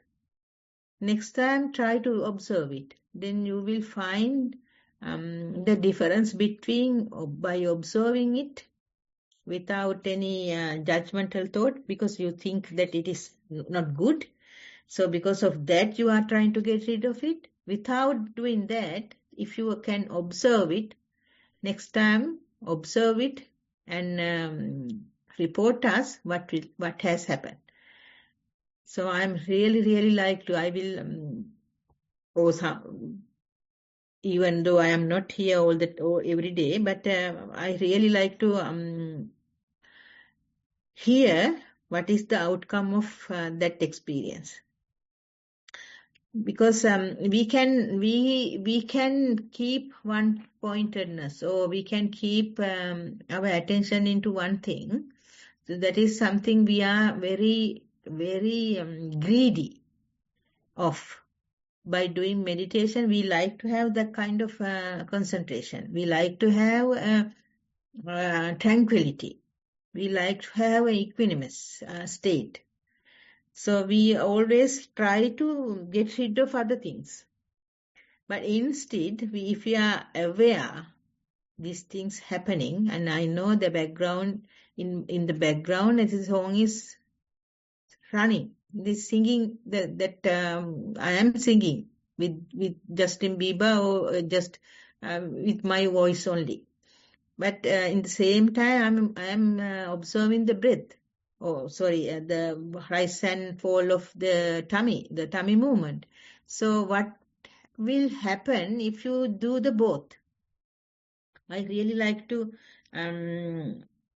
next time try to observe it. Then you will find the difference between, by observing it without any judgmental thought, because you think that it is not good. So because of that, you are trying to get rid of it. Without doing that, if you can observe it, next time observe it and report us what has happened. So I'm really like to, I will even though I am not here every day, but I really like to hear what is the outcome of that experience. Because we can keep one pointedness, or we can keep our attention into one thing. So that is something we are very greedy of. By doing meditation, we like to have that kind of concentration. We like to have tranquility. We like to have an equanimous state. So we always try to get rid of other things. But instead, if we are aware these things happening, and I know the background, in the background, the song is running. This singing that I am singing with Justin Bieber, or just with my voice only. But in the same time, I am observing the breath. The rise and fall of the tummy movement. So what will happen if you do the both. I really like to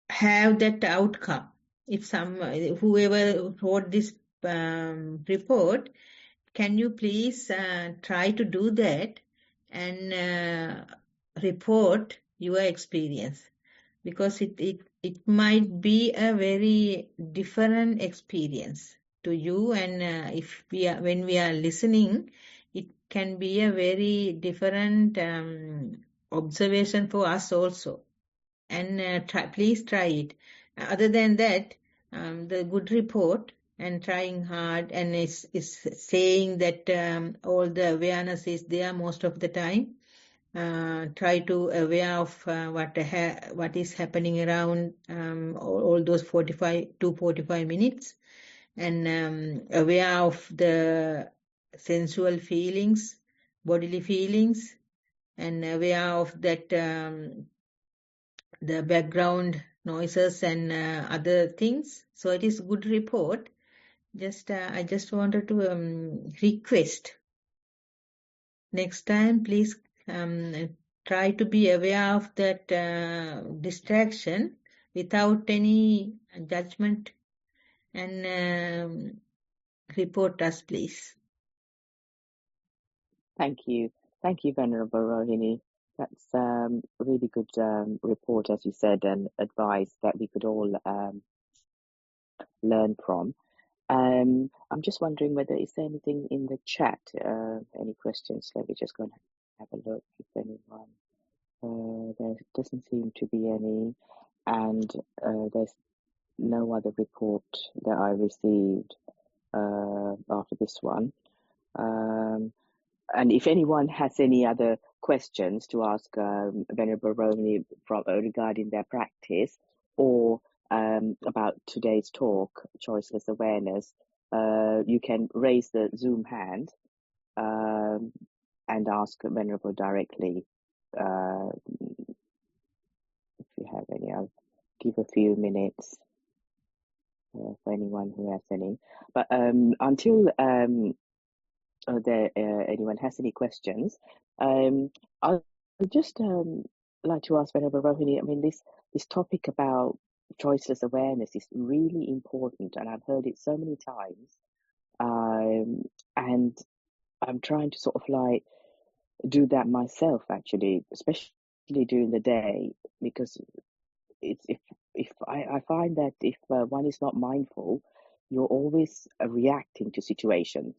have that outcome. If whoever wrote this report, can you please try to do that and report your experience? Because it might be a very different experience to you, and when we are listening, it can be a very different observation for us also. And please try it. Other than that, the good report and trying hard and is saying that all the awareness is there most of the time. Try to aware of what is happening around all those 45 minutes, and aware of the sensual feelings, bodily feelings, and aware of that the background noises and other things. So it is good report. I just wanted to request next time, please try to be aware of that distraction without any judgment, and report us, please. Thank you. Thank you, Venerable Rohini. That's a really good report, as you said, and advice that we could all learn from. I'm just wondering whether is there anything in the chat, any questions? Let me just go and have a look if anyone. There doesn't seem to be any, and there's no other report that I received after this one. And if anyone has any other questions to ask Venerable Rohini regarding their practice or about today's talk, Choiceless Awareness, you can raise the Zoom hand and ask Venerable directly. If you have any, I'll give a few minutes for anyone who has any. But until anyone has any questions, I'll just like to ask Venerable Rohini. I mean, this topic about choiceless awareness is really important, and I've heard it so many times, and I'm trying to sort of like do that myself, actually, especially during the day, because it's if I find that if one is not mindful, you're always reacting to situations.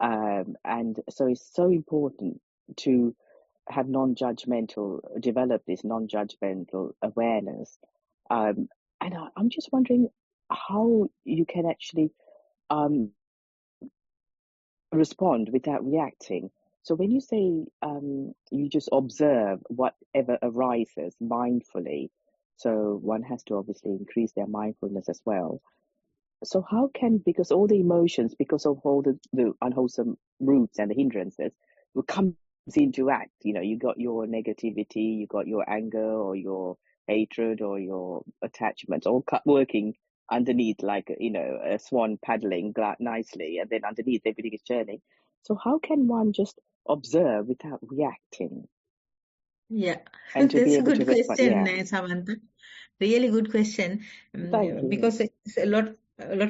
And so it's so important to have develop this non-judgmental awareness. And I'm just wondering how you can actually respond without reacting. So when you say you just observe whatever arises mindfully, so one has to obviously increase their mindfulness as well. So how can, because all the emotions, because of all the unwholesome roots and the hindrances, will come into act. You know, you got your negativity, you got your anger or your hatred or your attachments, all working underneath like, you know, a swan paddling nicely, and then underneath everything is churning. So how can one just observe without reacting? Yeah, And to that's be a able good to respond, question, yeah. Samantha. Really good question. Thank you. Because it's a lot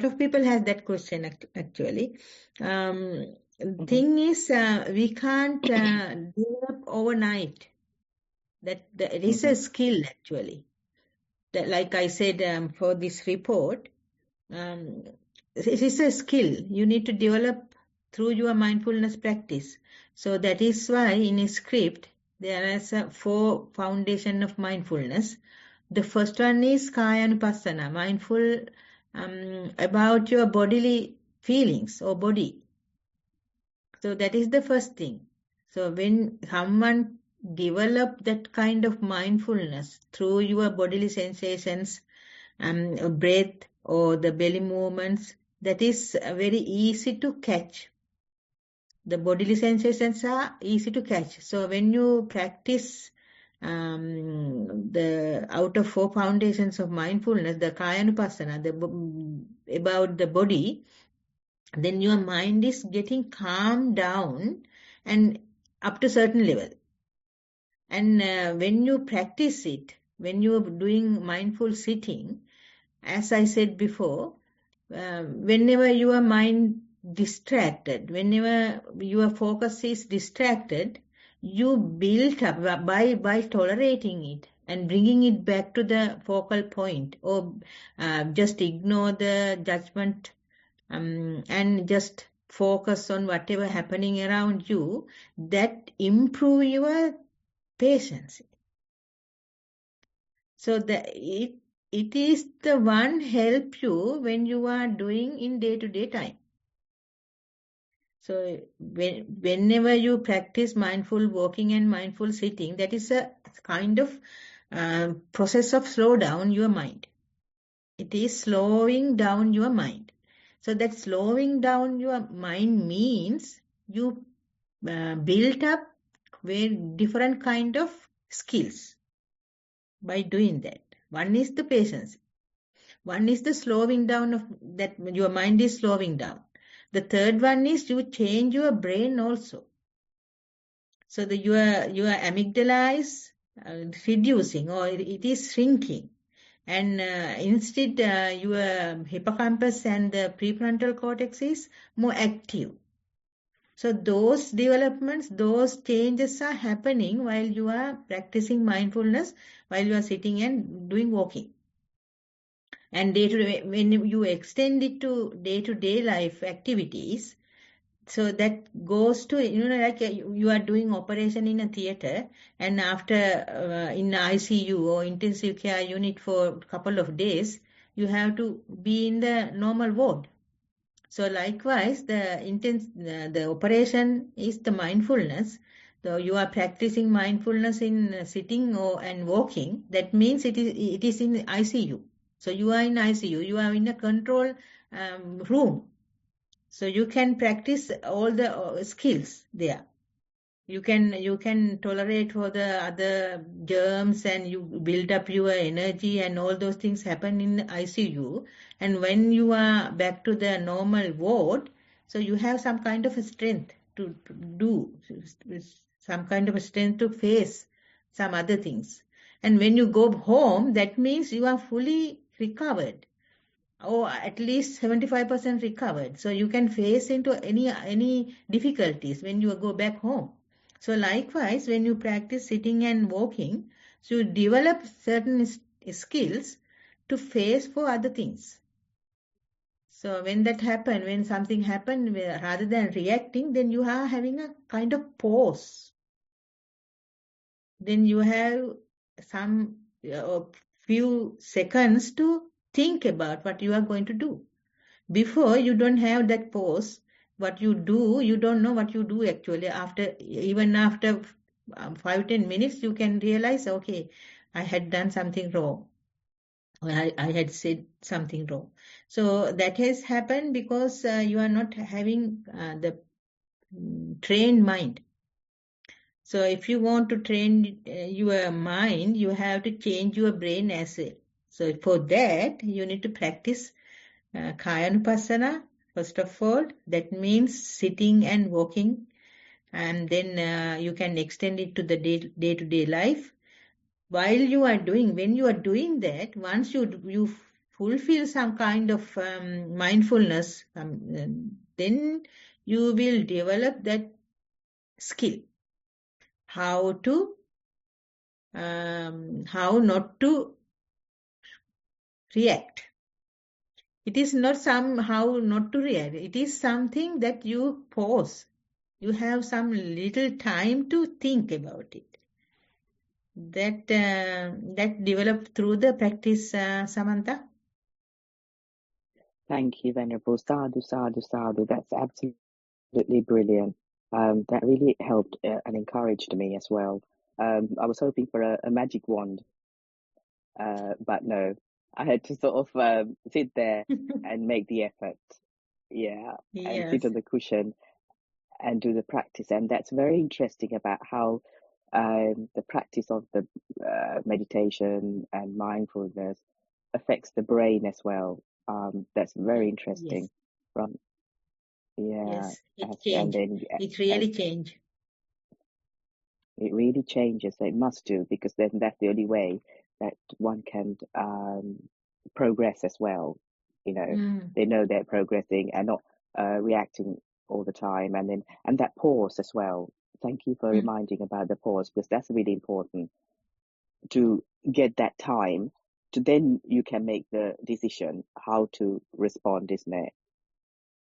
of people have that question actually. Thing is, we can't develop overnight. That it is a skill actually. That, like I said, for this report, it is a skill you need to develop through your mindfulness practice. So that is why in a script there is 4 foundation of mindfulness. The first one is Kayanupassana, mindful about your bodily feelings or body. So that is the first thing. So when someone develop that kind of mindfulness through your bodily sensations, breath or the belly movements, that is very easy to catch. The bodily sensations are easy to catch. So when you practice the out of 4 foundations of mindfulness, the Kayanupassana, about the body, then your mind is getting calmed down, and up to certain level. And when you practice it, when you're doing mindful sitting, as I said before, whenever your mind distracted, whenever your focus is distracted, you build up by tolerating it and bringing it back to the focal point, or just ignore the judgment and just focus on whatever happening around you, that improve your patience. So it is the one help you when you are doing in day-to-day time. So whenever you practice mindful walking and mindful sitting, that is a kind of process of slow down your mind. It is slowing down your mind. So that slowing down your mind means you build up very different kind of skills by doing that. One is the patience. One is the slowing down of that, your mind is slowing down. The third one is you change your brain also. So your amygdala is reducing, or it is shrinking. And instead your hippocampus and the prefrontal cortex is more active. So those developments, those changes are happening while you are practicing mindfulness, while you are sitting and doing walking. And when you extend it to day-to-day life activities, so that goes to, like you are doing operation in a theater, and after in ICU or intensive care unit for a couple of days, you have to be in the normal ward. So likewise, the operation is the mindfulness. So you are practicing mindfulness in sitting and walking. That means it is in ICU. So you are in ICU. You are in a control room. So you can practice all the skills there. You can tolerate for the other germs, and you build up your energy, and all those things happen in the ICU. And when you are back to the normal ward, so you have some kind of a strength to do, some kind of a strength to face some other things. And when you go home, that means you are fully recovered, or at least 75% recovered. So you can face into any difficulties when you go back home. So likewise, when you practice sitting and walking, so you develop certain skills to face for other things. So when that happens, when something happens, rather than reacting, then you are having a kind of pause. Then you have some few seconds to think about what you are going to do. Before, you don't have that pause. What you do, you don't know what you do actually. Even after 5-10 minutes, you can realize, okay, I had done something wrong. Or I had said something wrong. So that has happened because you are not having the trained mind. So if you want to train your mind, you have to change your brain as well. So for that, you need to practice Kayanupassana, first of all. That means sitting and walking. And then you can extend it to the day-to-day life. While you are doing, when you are doing that, once you fulfill some kind of mindfulness, then you will develop that skill. How not to react. It is not somehow not to react. It is something that you pause. You have some little time to think about it. That developed through the practice, Samantha. Thank you, Venerable. Sadhu, sadhu, sadhu. That's absolutely brilliant. That really helped and encouraged me as well. I was hoping for a magic wand, but no, I had to sort of sit there and make the effort. Yeah, and sit Yes. on the cushion and do the practice. And that's very interesting about how the practice of the meditation and mindfulness affects the brain as well. That's very interesting. Yes. From yeah, Yes. It and changed. then It really changed. It really changes. It must do, because then that's the only way that one can progress as well. You know, they know they're progressing and not reacting all the time. And that pause as well. Thank you for reminding about the pause, because that's really important, to get that time to then you can make the decision how to respond, isn't it?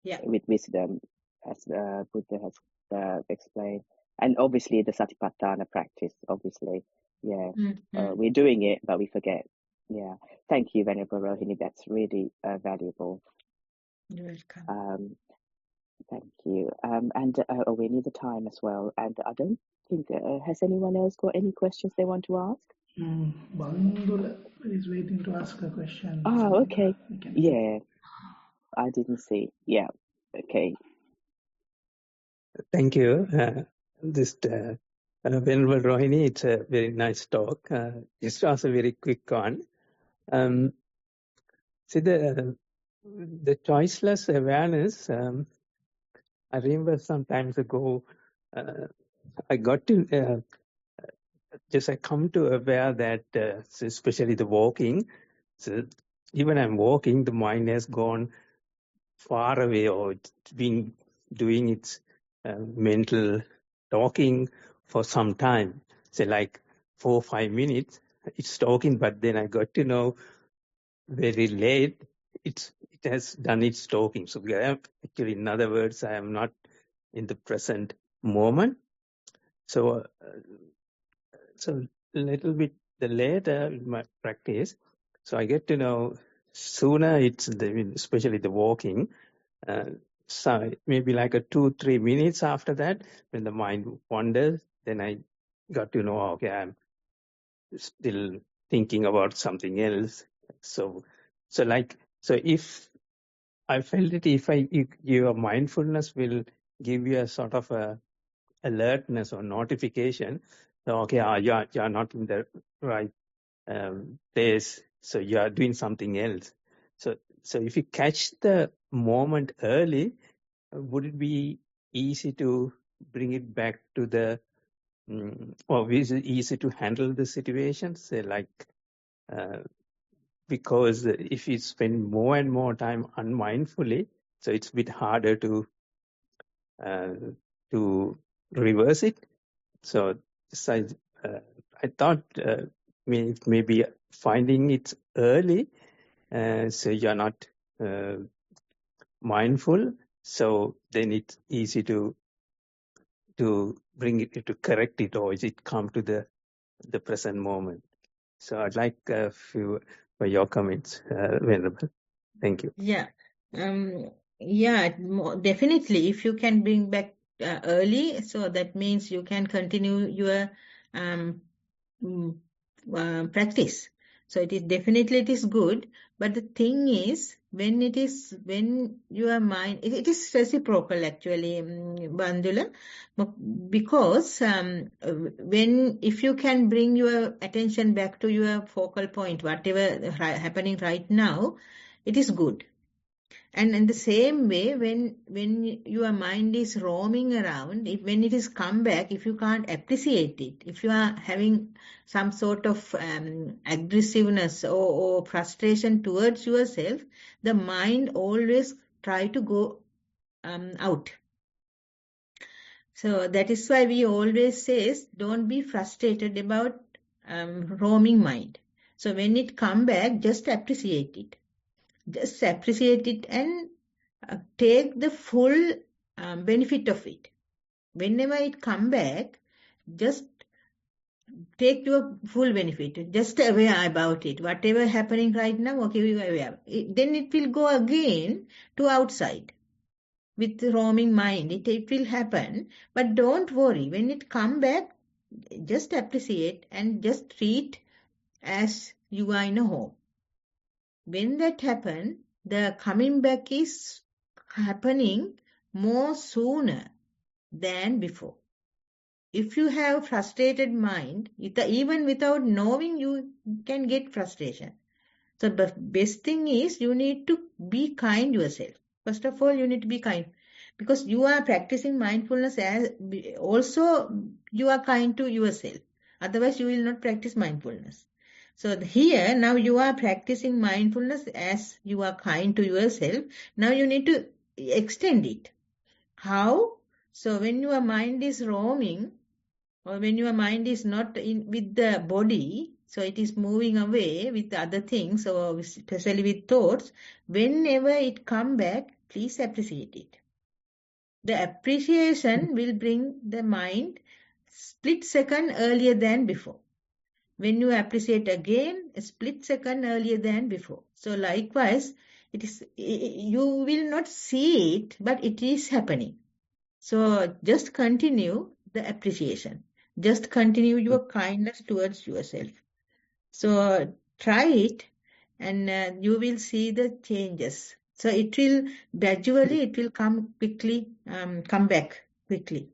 Yeah. With wisdom, as Buddha has explained. And obviously the Satipatthana practice, obviously. Yeah. We're doing it, but we forget. Yeah. Thank you, Venerable Rohini. That's really valuable. You're welcome. Thank you. And we need the time as well. And I don't think, has anyone else got any questions they want to ask? Bandula is waiting to ask a question. Oh, okay. Yeah. I didn't see. Yeah. Okay. Thank you. Venerable Rohini, it's a very nice talk. This was a very quick one. See, the choiceless awareness, I remember some times ago, I got to, I come to aware that, especially the walking, so even I'm walking, the mind has gone far away, or it's been doing its mental talking for some time. Say like 4 or 5 minutes, it's talking, but then I got to know very late it has done its talking. So actually, in other words, I am not in the present moment. So a little bit later in my practice, so I get to know sooner it's especially the walking. So maybe like a 2-3 minutes after that, when the mind wanders, then I got to know, okay, I'm still thinking about something else. So if I felt it, if your mindfulness will give you a sort of a alertness or notification, so, okay, you're not in the right place, so you are doing something else. So if you catch the moment early, would it be easy to bring it back to the, or is it easy to handle the situation? Say like, because if you spend more and more time unmindfully, so it's a bit harder to reverse it. So I thought maybe finding it early, so you're not mindful, so then it's easy to bring it, to correct it, or is it come to the present moment? So I'd like a few for your comments, Venerable. Thank you. Yeah. Definitely. If you can bring back early, so that means you can continue your practice. So it is good. But the thing is, when your mind, it is reciprocal actually, Bandula, because if you can bring your attention back to your focal point, whatever happening right now, it is good. And in the same way, when your mind is roaming around, when it is come back, if you can't appreciate it, if you are having some sort of aggressiveness or frustration towards yourself, the mind always try to go out. So that is why we always says, don't be frustrated about roaming mind. So when it come back, just appreciate it. Just appreciate it and take the full benefit of it. Whenever it come back, just take your full benefit. Just aware about it. Whatever happening right now, okay, we are aware. Then it will go again to outside with the roaming mind. It will happen, but don't worry. When it come back, just appreciate and just treat as you are in a home. When that happen, the coming back is happening more sooner than before. If you have frustrated mind, even without knowing, you can get frustration. So the best thing is you need to be kind yourself. First of all, you need to be kind. Because you are practicing mindfulness as also you are kind to yourself. Otherwise, you will not practice mindfulness. So here, now you are practicing mindfulness as you are kind to yourself. Now you need to extend it. How? So when your mind is roaming, or when your mind is not in with the body, so it is moving away with other things, or especially with thoughts, whenever it come back, please appreciate it. The appreciation will bring the mind split second earlier than before. When you appreciate again, a split second earlier than before. So likewise, it is, you will not see it, but it is happening. So just continue the appreciation. Just continue your kindness towards yourself. So try it, and you will see the changes. So it will gradually, it will come quickly, come back quickly.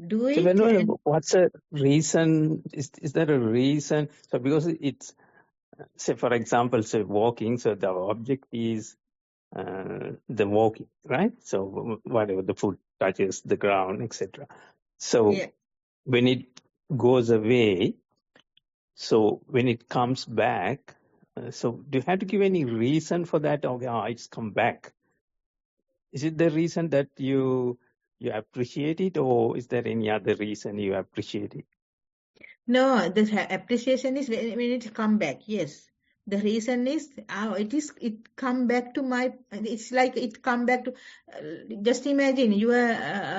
Do So it. And what's a reason? Is there a reason? So because it's, say for example, say walking, so the object is the walking, right? So whatever the foot touches the ground, etc. So yeah, when it goes away, so when it comes back, so do you have to give any reason for that? Okay, it's come back. Is it the reason that you appreciate it, or is there any other reason you appreciate it? no, the appreciation is when it come back. Yes, the reason is it come back to my. It's like it come back to. Just imagine you are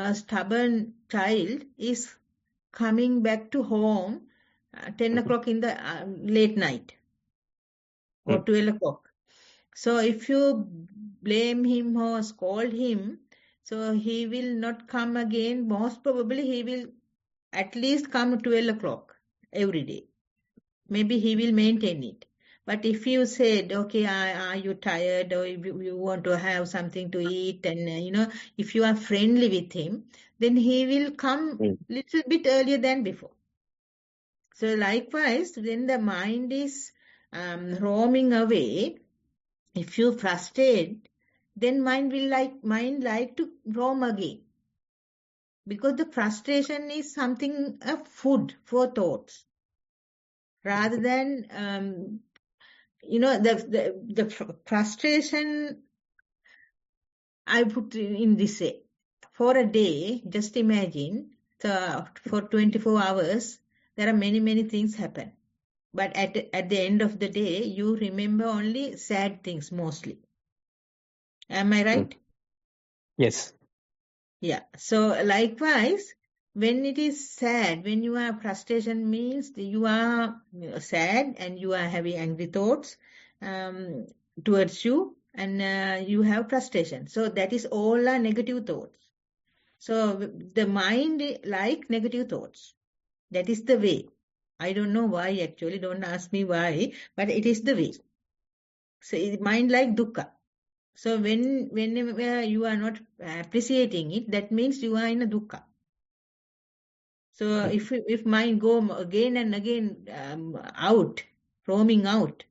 a stubborn child is coming back to home 10 o'clock in the late night or 12 o'clock. So if you blame him or scold him, so he will not come again. Most probably he will at least come 12 o'clock every day. Maybe he will maintain it. But if you said, okay, are you tired, or you want to have something to eat, and if you are friendly with him, then he will come little bit earlier than before. So likewise, when the mind is roaming away, if you frustrate, then mind like to roam again. Because the frustration is something, a food for thoughts. Rather than, the frustration, I put in this way. For a day, just imagine, for 24 hours, there are many, many things happen. But at the end of the day, you remember only sad things mostly. Am I right? Yes. Yeah. So likewise, when it is sad, when you have frustration, means you are sad and you are having angry thoughts towards you, and you have frustration. So that is all are negative thoughts. So the mind like negative thoughts. That is the way. I don't know why actually. Don't ask me why, but it is the way. So mind like dukkha. So whenever you are not appreciating it, that means you are in a dukkha. So if mind go again and again roaming out,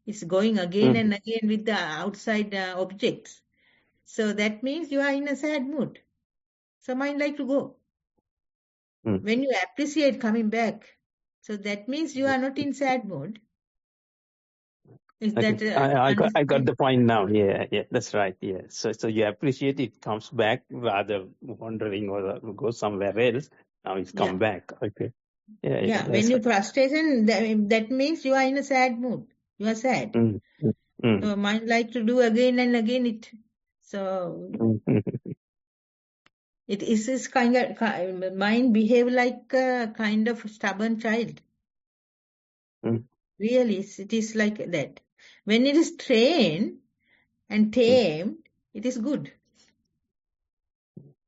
it's going again and again with the outside objects. So that means you are in a sad mood. So mind like to go. When you appreciate coming back, so that means you are not in sad mood. Is that I got understand? the point now. Yeah, that's right. Yeah. So you appreciate it comes back rather wandering or go somewhere else. Now it's Yeah. come back. Okay. Yeah. When That's you right. frustration, that means you are in a sad mood. You are sad. So mind like to do again and again it. So it is this kind of mind behave like a kind of stubborn child. Really, it is like that. When it is trained and tamed, it is good.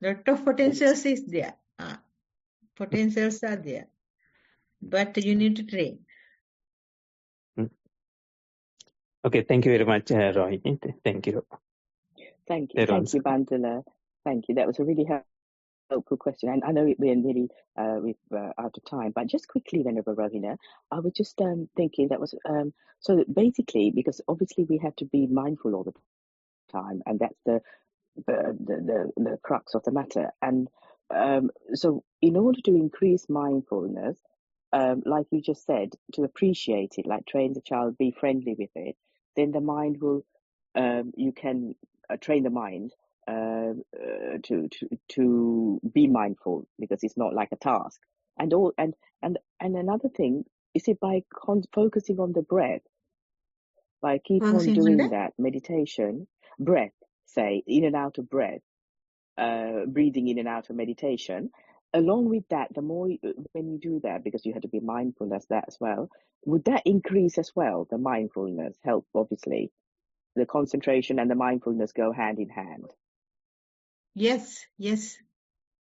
Lot of potentials is there. Potentials are there, but you need to train. Okay, thank you very much, Rohini. Thank you. Thank you, Bandula. Thank you. That was a really helpful question. And I know we're nearly out of time, but just quickly, Venerable Rohina, I was just thinking that was so basically, because obviously we have to be mindful all the time, and that's the crux of the matter. And so in order to increase mindfulness, like you just said, to appreciate it, like train the child, be friendly with it, then the mind will, you can train the mind to be mindful, because it's not like a task. And another thing is it by focusing on the breath, by keep on Focusing on doing the that meditation, breath, say in and out of breath, breathing in and out of meditation. Along with that, the more when you do that, because you have to be mindful as that as well, would that increase as well? The mindfulness help, obviously. The concentration and the mindfulness go hand in hand. Yes,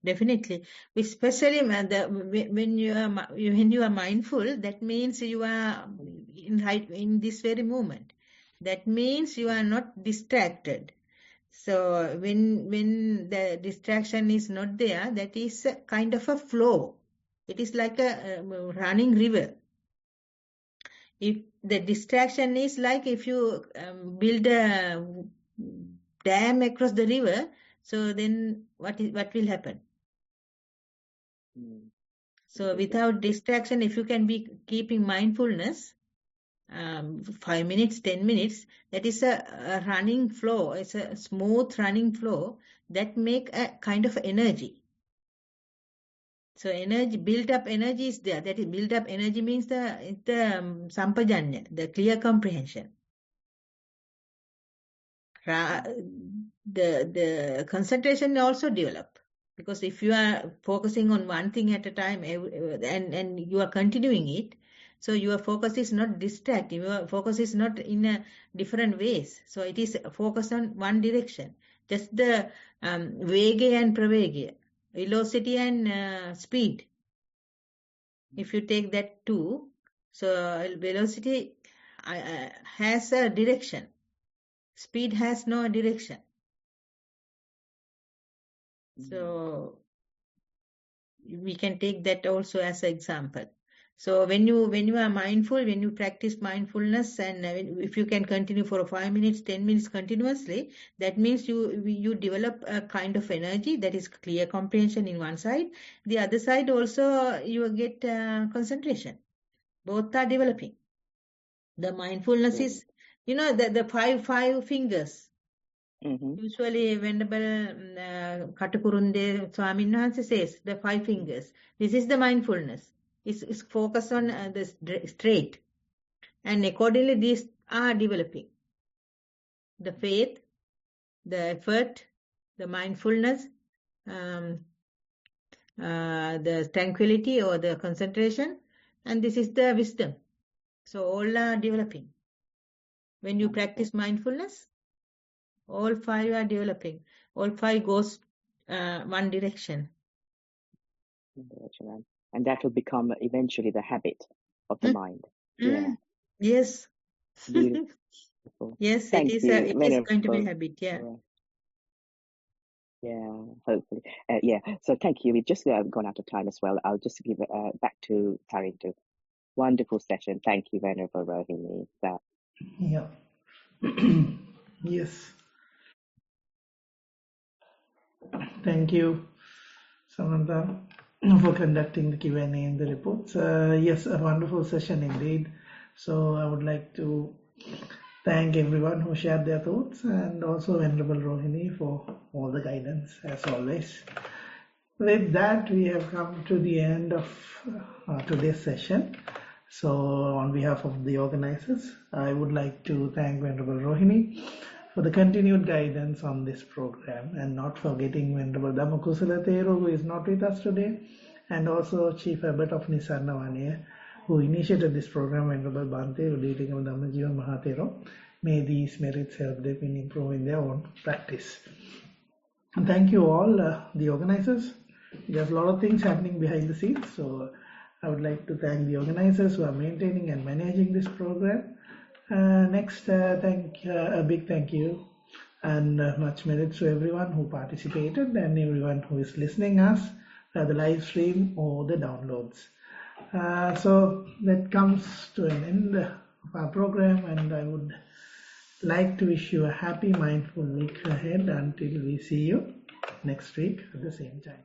definitely. Especially when you are mindful, that means you are in this very moment. That means you are not distracted. So when the distraction is not there, that is a kind of a flow. It is like a running river. If the distraction is like if you build a dam across the river, so then what will happen? So without distraction, if you can be keeping mindfulness, 5 minutes, 10 minutes, that is a running flow. It's a smooth running flow that make a kind of energy. So energy, built up energy is there. That is built up energy means the sampajanya, the clear comprehension. The concentration also develop, because if you are focusing on one thing at a time and you are continuing it, so your focus is not distracting, your focus is not in a different ways, so it is focused on one direction. Just the vega and pravega, velocity and speed, if you take that two, so velocity has a direction, speed has no direction. So we can take that also as an example. So when you are mindful, when you practice mindfulness, and if you can continue for 5 minutes, 10 minutes continuously, that means you develop a kind of energy that is clear comprehension in one side. The other side also you get concentration. Both are developing. The mindfulness is, the five fingers. Usually, Venerable Katakurunde Swamin Wahanse says the 5 fingers. This is the mindfulness. It's focused on the straight. And accordingly, these are developing. The faith, the effort, the mindfulness, the tranquility or the concentration, and this is the wisdom. So all are developing. When you practice mindfulness, all 5 are developing. All 5 goes one direction. And that will become eventually the habit of the mind. Yeah. Yes. Beautiful. Yes, Thank it is going to be a habit. Yeah. Yeah, hopefully. So thank you. We've just gone out of time as well. I'll just give it back to Tarindu. Wonderful session. Thank you, Venerable Rohini. Yeah. Yes. Thank you, Samantha, for conducting the Q&A and the reports. Yes, a wonderful session indeed. So I would like to thank everyone who shared their thoughts, and also Venerable Rohini for all the guidance as always. With that, we have come to the end of today's session. So on behalf of the organizers, I would like to thank Venerable Rohini for the continued guidance on this program, and not forgetting Venerable Dhamma Kusala Thero, who is not with us today, and also Chief Abbot of Nissarana Vanaya, who initiated this program, Venerable Bhante, leading of Dhammajiva Mahathero. May these merits help them in improving their own practice. And thank you all, the organizers. There's a lot of things happening behind the scenes, so I would like to thank the organizers who are maintaining and managing this program. Next, a big thank you and much merits to everyone who participated and everyone who is listening us, the live stream or the downloads. So that comes to an end of our program, and I would like to wish you a happy mindful week ahead until we see you next week at the same time.